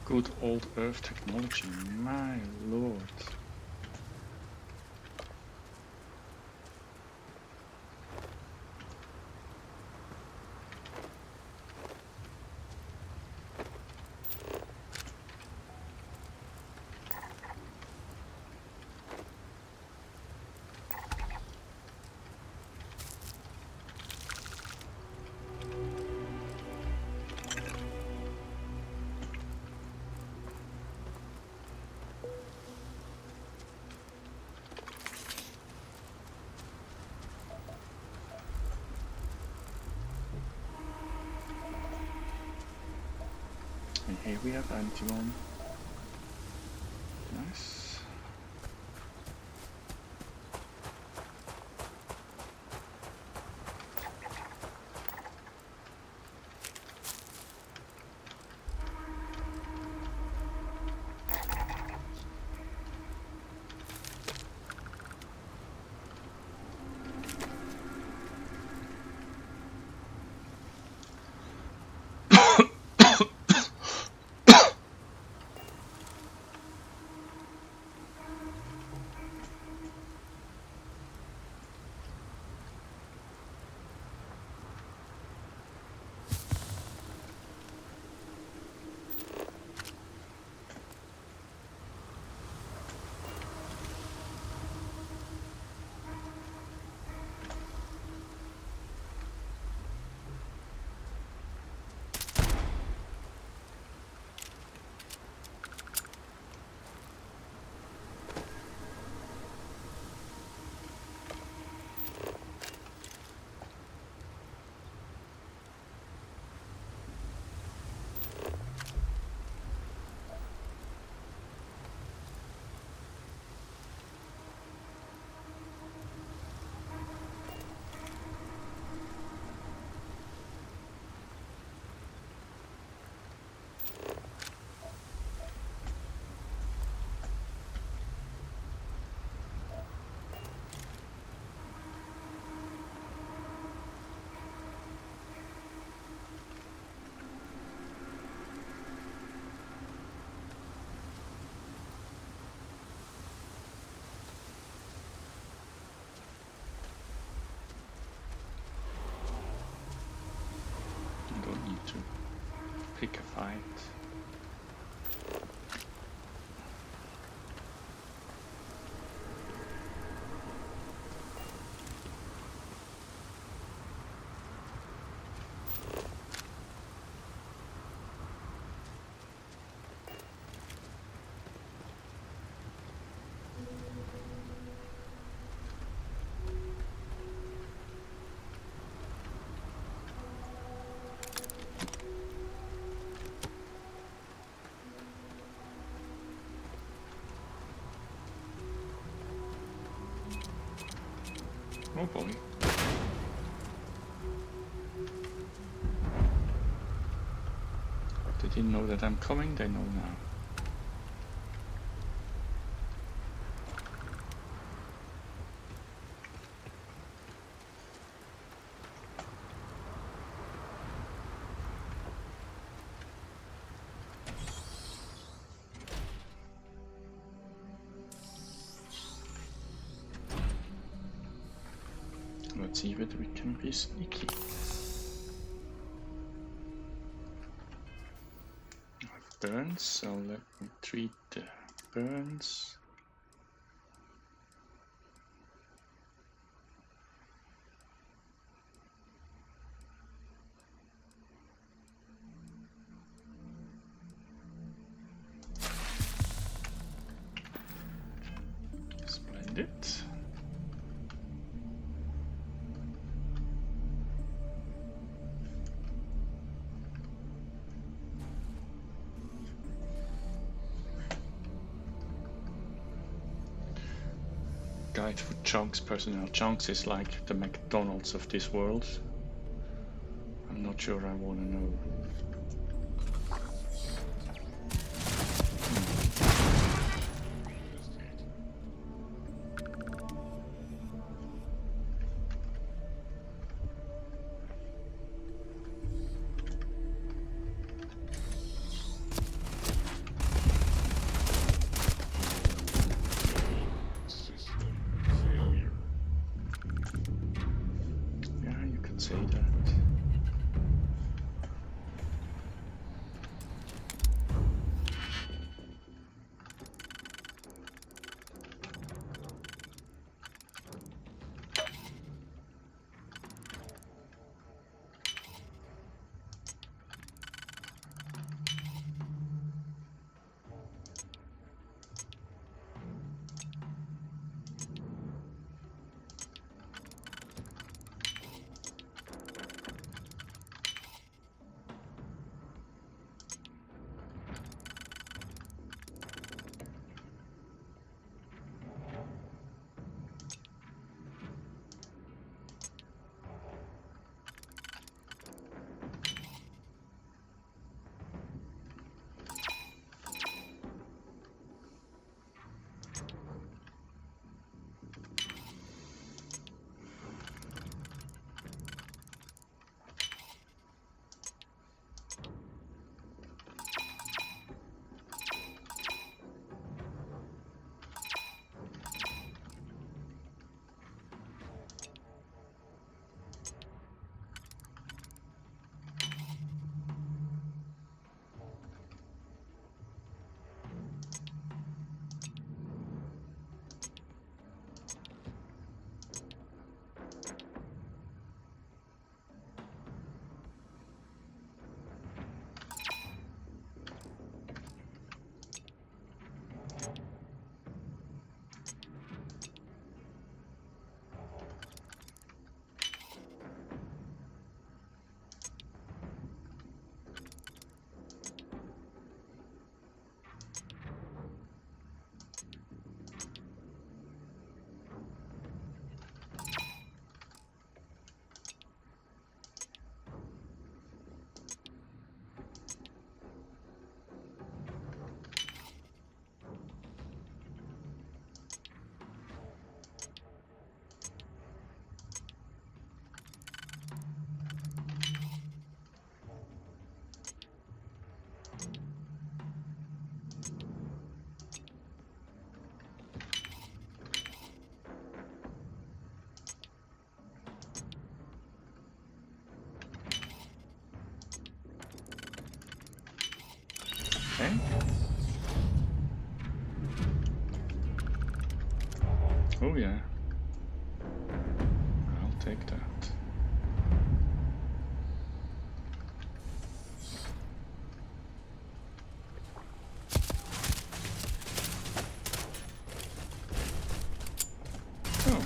Good old Earth technology, my lord. And here we have Antimon. Nice. You don't need to pick a fight. Oh boy. They didn't know that I'm coming, they know now. Let's see whether we can be sneaky. I have burns, so let me treat the burns. did it. Guide for Chunks personnel. Chunks is like the McDonald's of this world. I'm not sure I want to know. Say that. Okay. Oh yeah. I'll take that. Oh.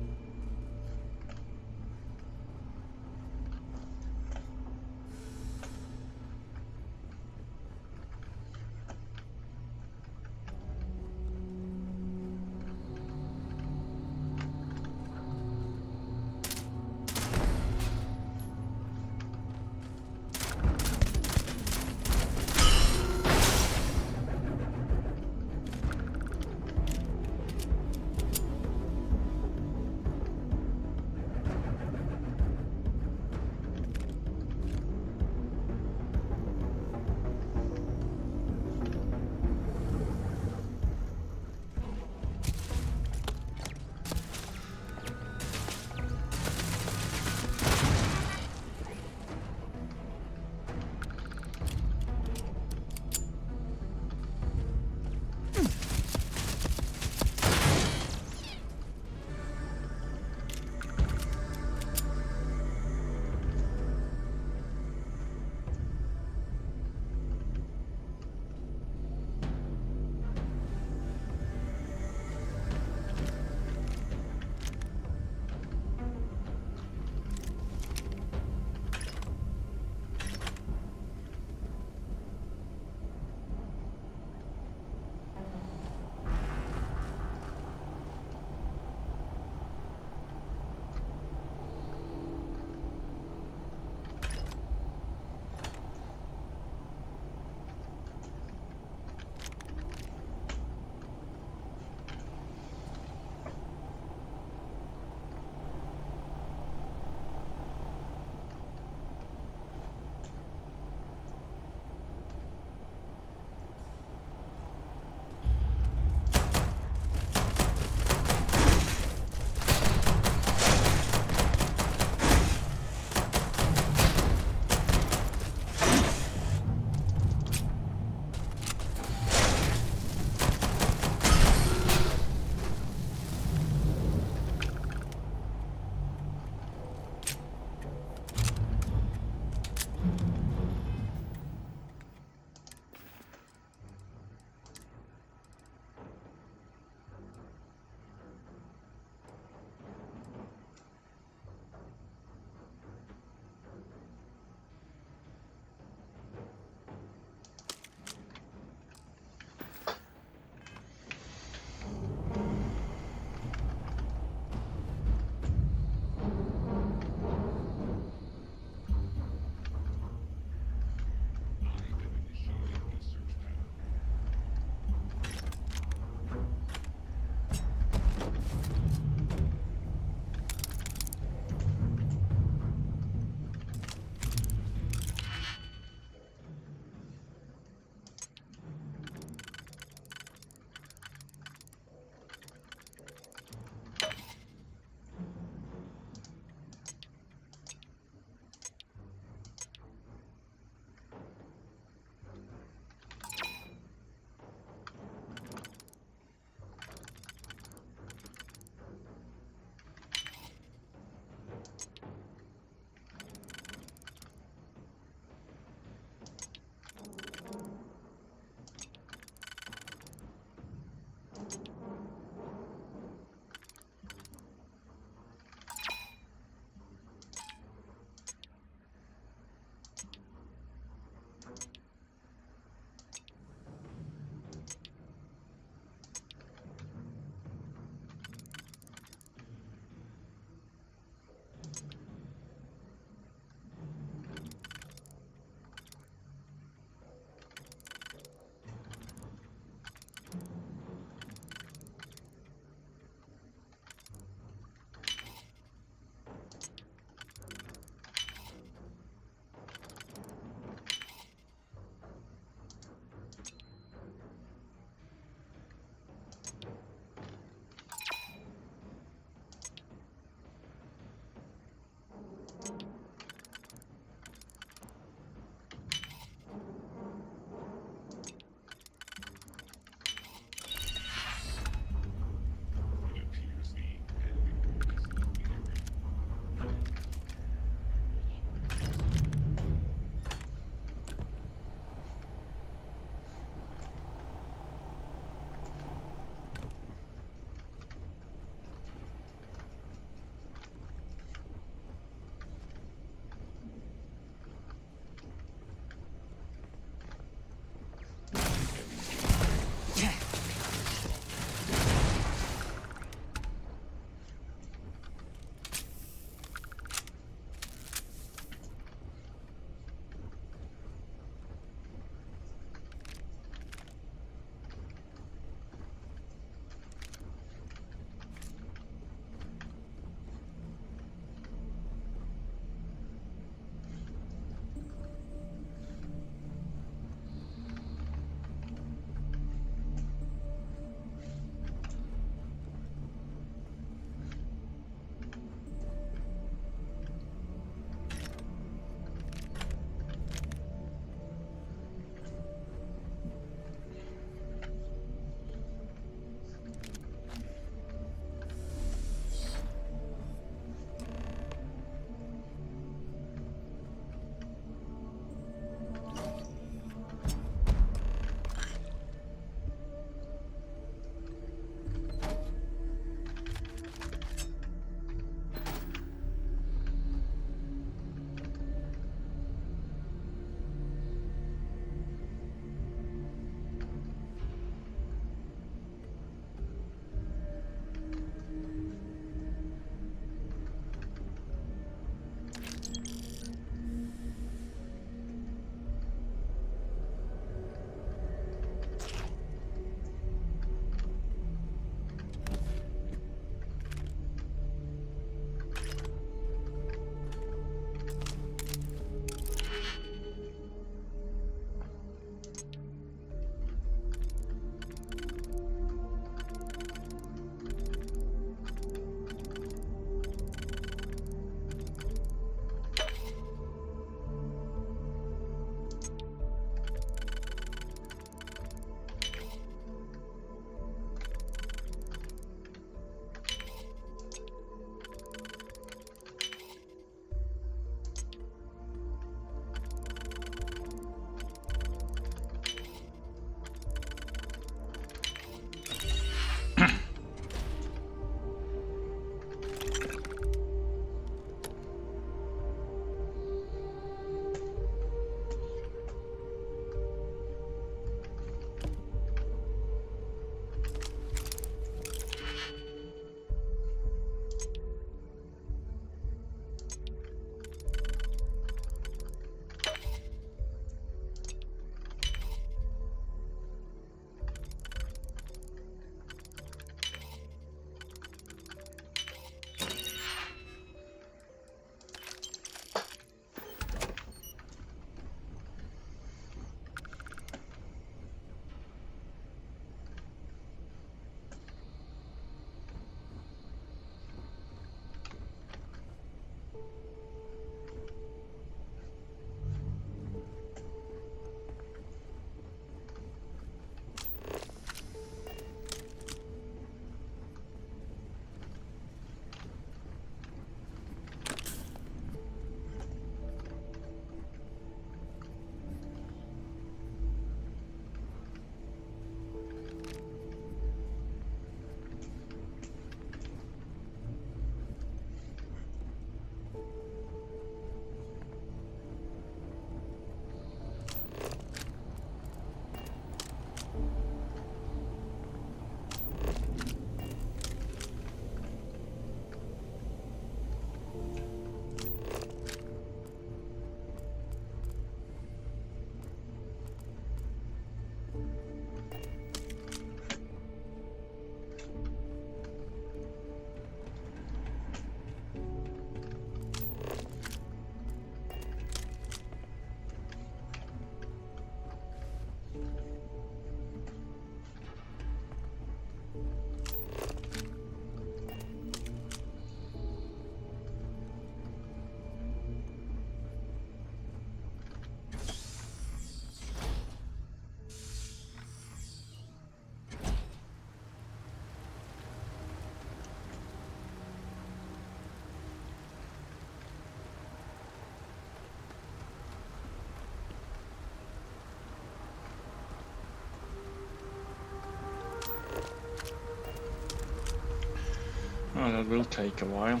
Oh, that will take a while.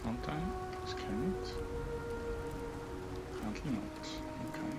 Can't I scan it? Apparently not. Okay.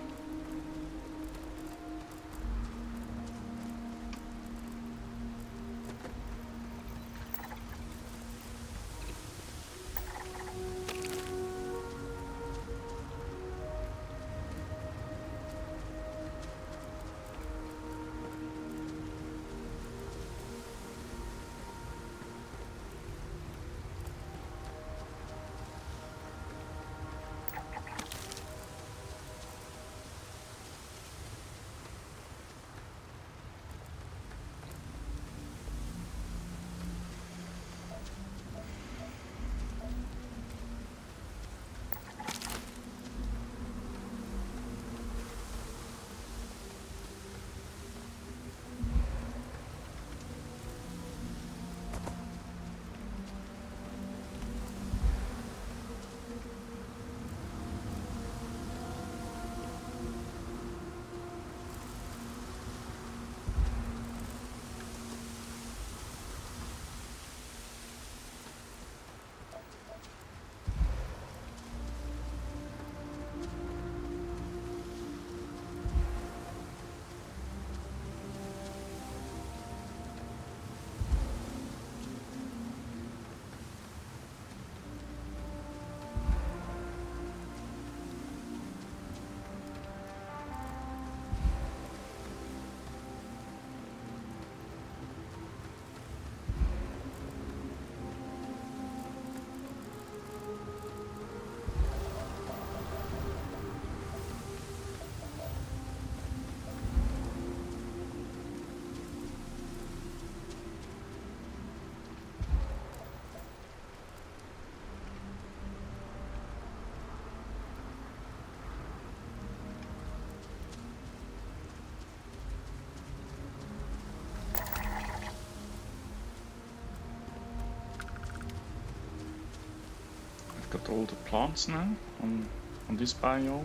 I've got all the plants now on this biome.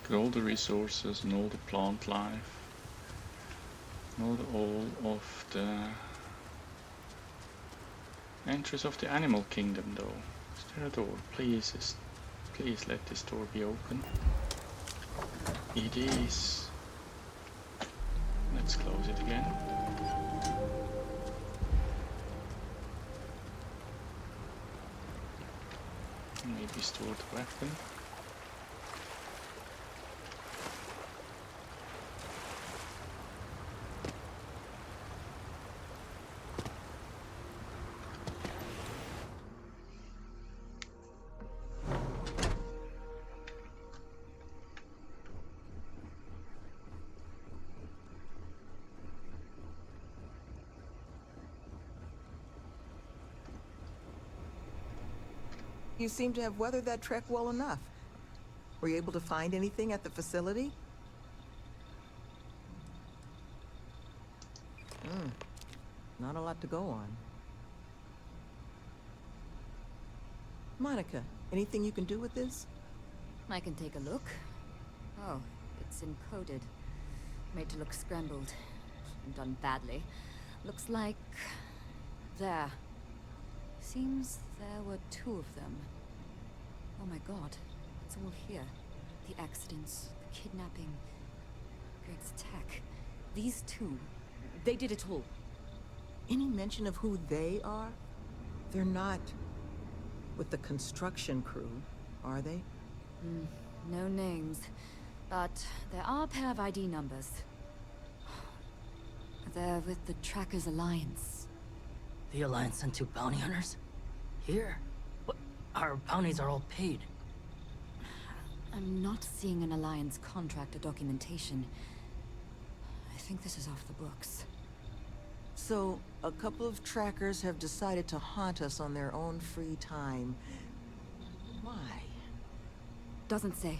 Got all the resources and all the plant life. Not all of the entries of the animal kingdom though. Is there a door? Please let this door be open. It is. Let's close it again. Maybe store the weapon. You seem to have weathered that trek well enough. Were you able to find anything at the facility? Not a lot to go on. Monica, anything you can do with this? I can take a look. Oh, it's encoded. Made to look scrambled. And done badly. Looks like... there. Seems There were 2 of them. Oh my god, it's all here. The accidents, the kidnapping, Greg's attack. These 2, they did it all. Any mention of who they are? They're not with the construction crew, are they? No names, but there are a pair of ID numbers. They're with the Trackers Alliance. The Alliance sent 2 bounty hunters? Here? But our bounties are all paid. I'm not seeing an Alliance contract or documentation. I think this is off the books. So, a couple of trackers have decided to haunt us on their own free time. Why? Doesn't say.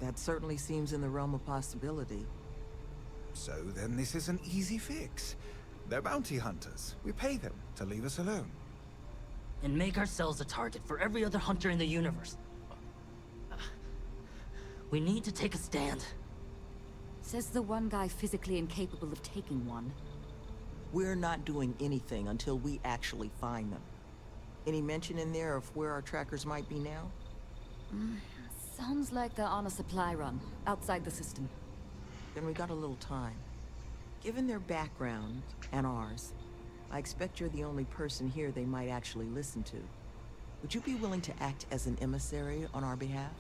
That certainly seems in the realm of possibility. So then this is an easy fix. They're bounty hunters. We pay them to leave us alone. And make ourselves a target for every other hunter in the universe. We need to take a stand. Says the one guy physically incapable of taking one. We're not doing anything until we actually find them. Any mention in there of where our trackers might be now? Sounds like they're on a supply run, outside the system. Then we got a little time. Given their background, and ours, I expect you're the only person here they might actually listen to. Would you be willing to act as an emissary on our behalf?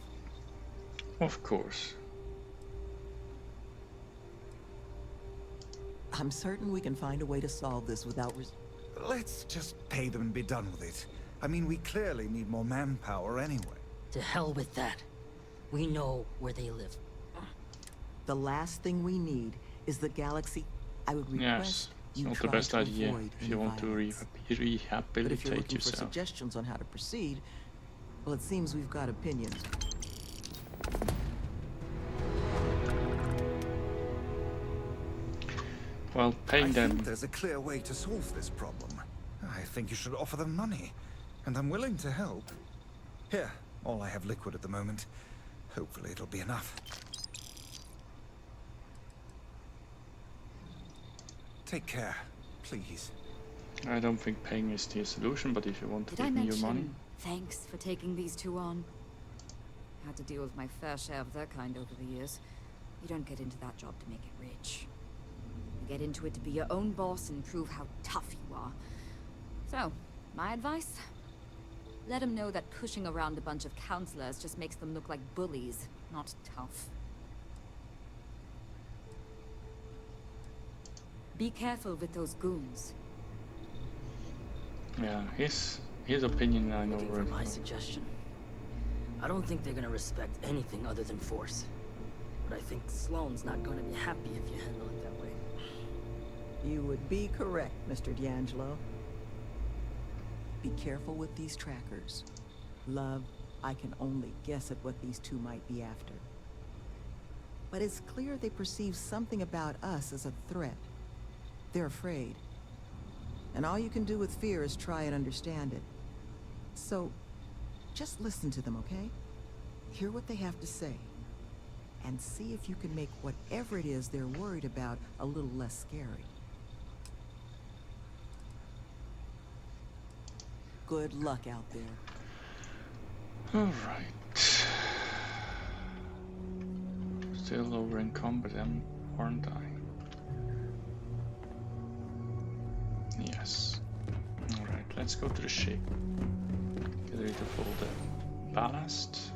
Of course. I'm certain we can find a way to solve this without Let's just pay them and be done with it. I mean, we clearly need more manpower anyway. To hell with that. We know where they live. The last thing we need is the galaxy. I would request It's you not the try best to idea avoid if you want to violence. But if you're rehabilitate looking for yourself. suggestions on how to proceed, well, it seems we've got opinions. Well, paying I them. think there's a clear way to solve this problem. I think you should offer them money, and I'm willing to help. Here, all I have liquid at the moment. Hopefully it'll be enough. Take care, please. I don't think paying is the solution, but if you want to Did I give me your mention money. thanks for taking these 2 on? Had to deal with my fair share of their kind over the years. You don't get into that job to make it rich. You get into it to be your own boss and prove how tough you are. So, my advice? Let them know that pushing around a bunch of counselors just makes them look like bullies, not tough. Be careful with those goons. Yeah, his opinion I know Looking for already. my suggestion. I don't think they're gonna respect anything other than force. But I think Sloane's not gonna be happy if you handle it that way. You would be correct, Mr. D'Angelo. Be careful with these trackers. Love, I can only guess at what these 2 might be after. But it's clear they perceive something about us as a threat. They're afraid. And all you can do with fear is try and understand it. So, just listen to them, okay? Hear what they have to say. And see if you can make whatever it is they're worried about a little less scary. Good luck out there. Alright. Still over encumbered, aren't I? Yes. Alright, let's go to the ship. Get rid of all the ballast.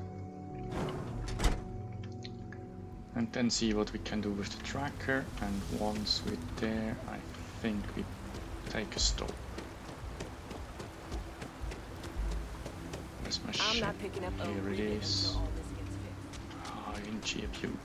And then see what we can do with the tracker. And once we're there, I think we take a stop. Where's my ship? I'm not picking up Here it O'Reilly is. until all this gets fixed. Ah, ain't she a beauty?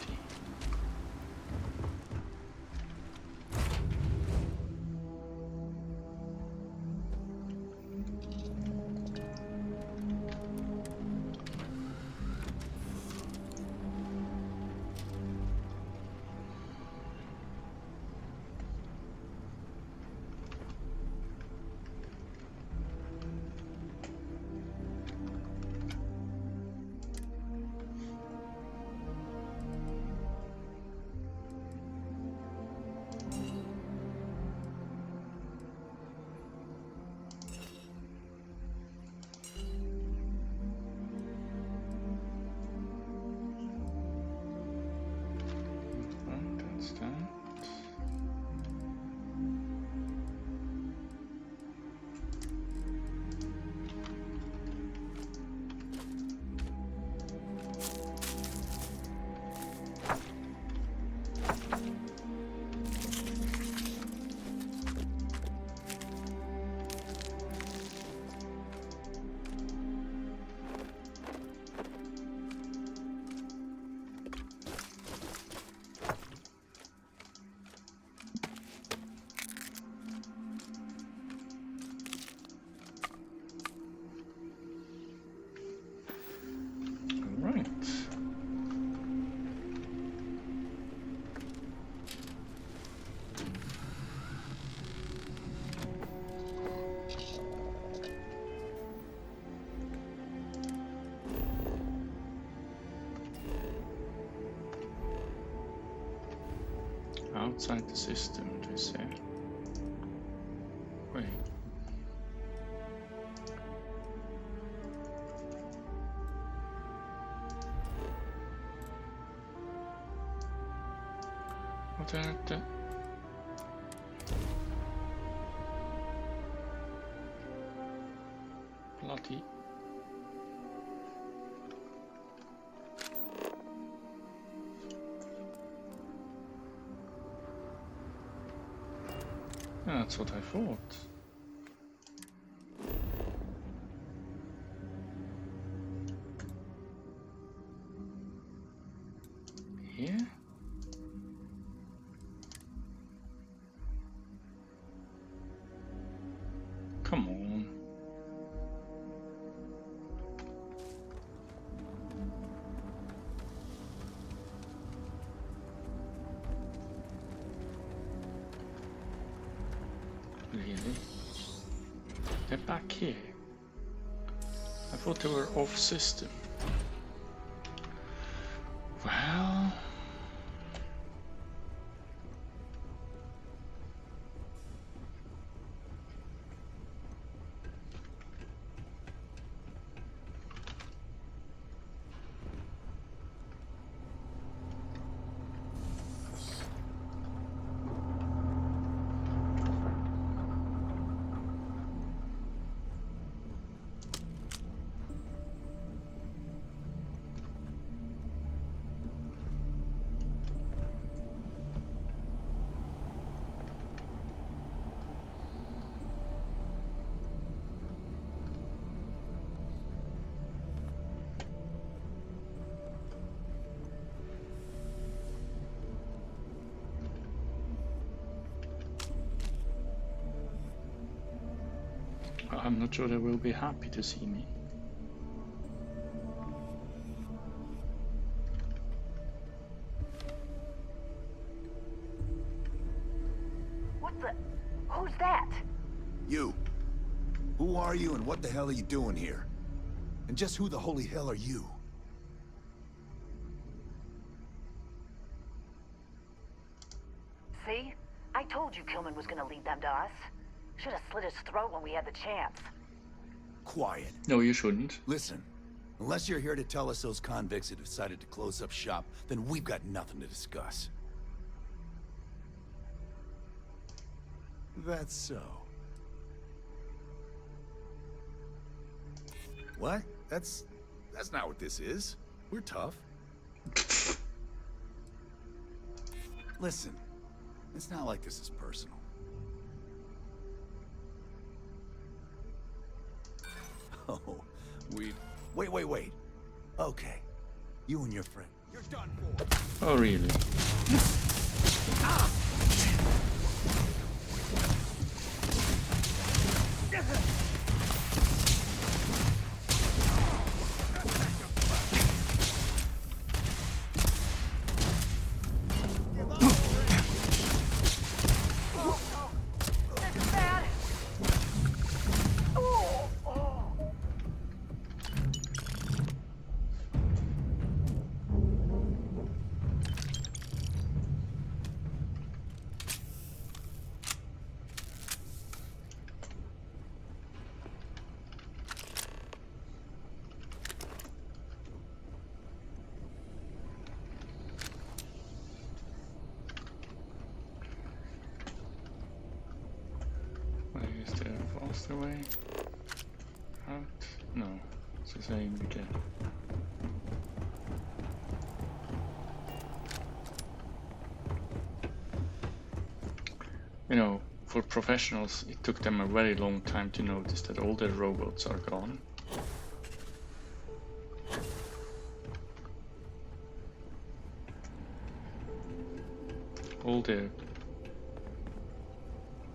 Outside the system, they say. Wait. What are the... Bloody... Yeah, that's what I thought. Here? Come on. Really? They're back here. I thought they were off system. Well... I'm not sure they will be happy to see me. What the? Who's that? You. Who are you and what the hell are you doing here? And just who the holy hell are you? See? I told you Kilman was gonna lead them to us. Should have slit his throat when we had the chance. Quiet. No, you shouldn't. Listen, unless you're here to tell us those convicts have decided to close up shop, then we've got nothing to discuss. That's so. What? That's not what this is. We're tough. Listen, it's not like this is personal. Oh, wait. Okay, you and your friend. You're done for. Oh, really? Is there a faster way out? No, it's the same again. You know, for professionals, it took them a very long time to notice that all their robots are gone. All their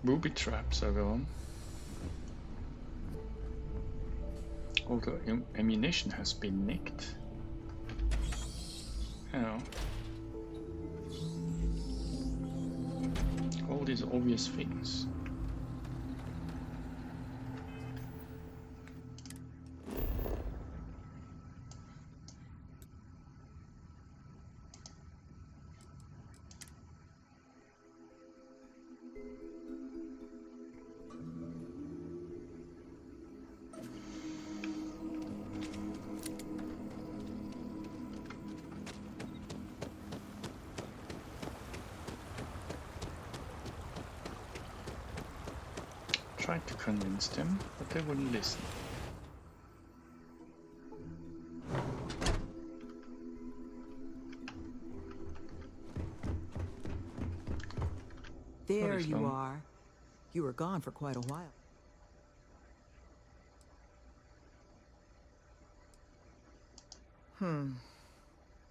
booby traps are gone. All the ammunition has been nicked. You know. All these obvious things. Tried to convince them, but they wouldn't listen. There you are. You were gone for quite a while.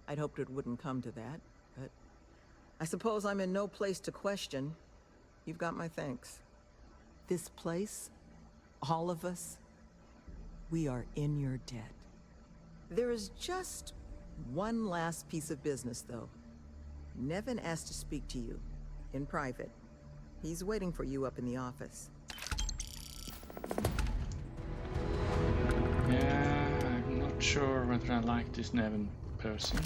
I'd hoped it wouldn't come to that, but I suppose I'm in no place to question. You've got my thanks. This place, all of us, we are in your debt. There is just one last piece of business, though. Nevin asked to speak to you, in private. He's waiting for you up in the office. Yeah, I'm not sure whether I like this Nevin person.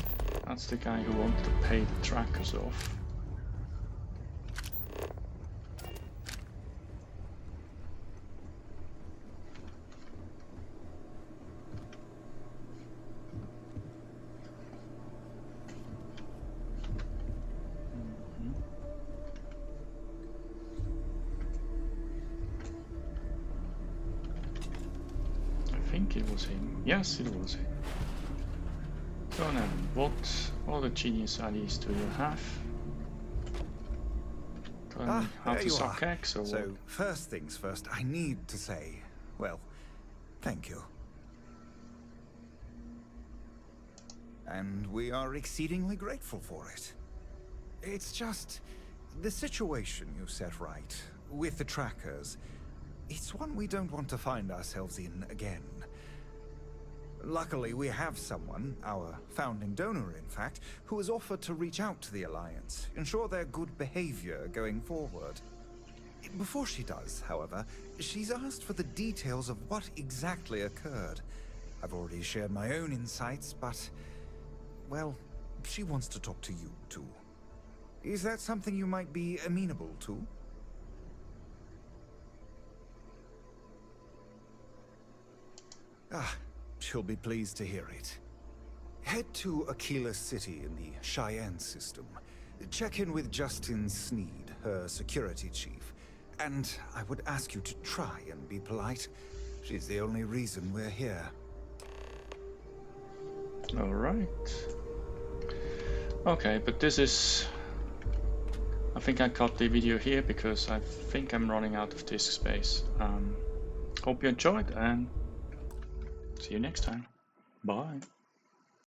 That's the guy who wanted to pay the trackers off. I think it was him. Yes, it was him. So now, what other genius ideas do you have? How there to you suck are. eggs or So, what? first things first, I need to say, well, thank you. And we are exceedingly grateful for it. It's just the situation you set right with the trackers. It's one we don't want to find ourselves in again. Luckily, we have someone, our founding donor in fact, who has offered to reach out to the Alliance, ensure their good behavior going forward. Before she does, however, she's asked for the details of what exactly occurred. I've already shared my own insights, but, well, she wants to talk to you too. Is that something you might be amenable to? She'll be pleased to hear it. Head to Aquila City in the Cheyenne system. Check in with Justin Sneed, her security chief. And I would ask you to try and be polite. She's the only reason we're here. Alright. Okay, but this is... I think I cut the video here because I think I'm running out of disk space. Hope you enjoyed and see you next time. Bye.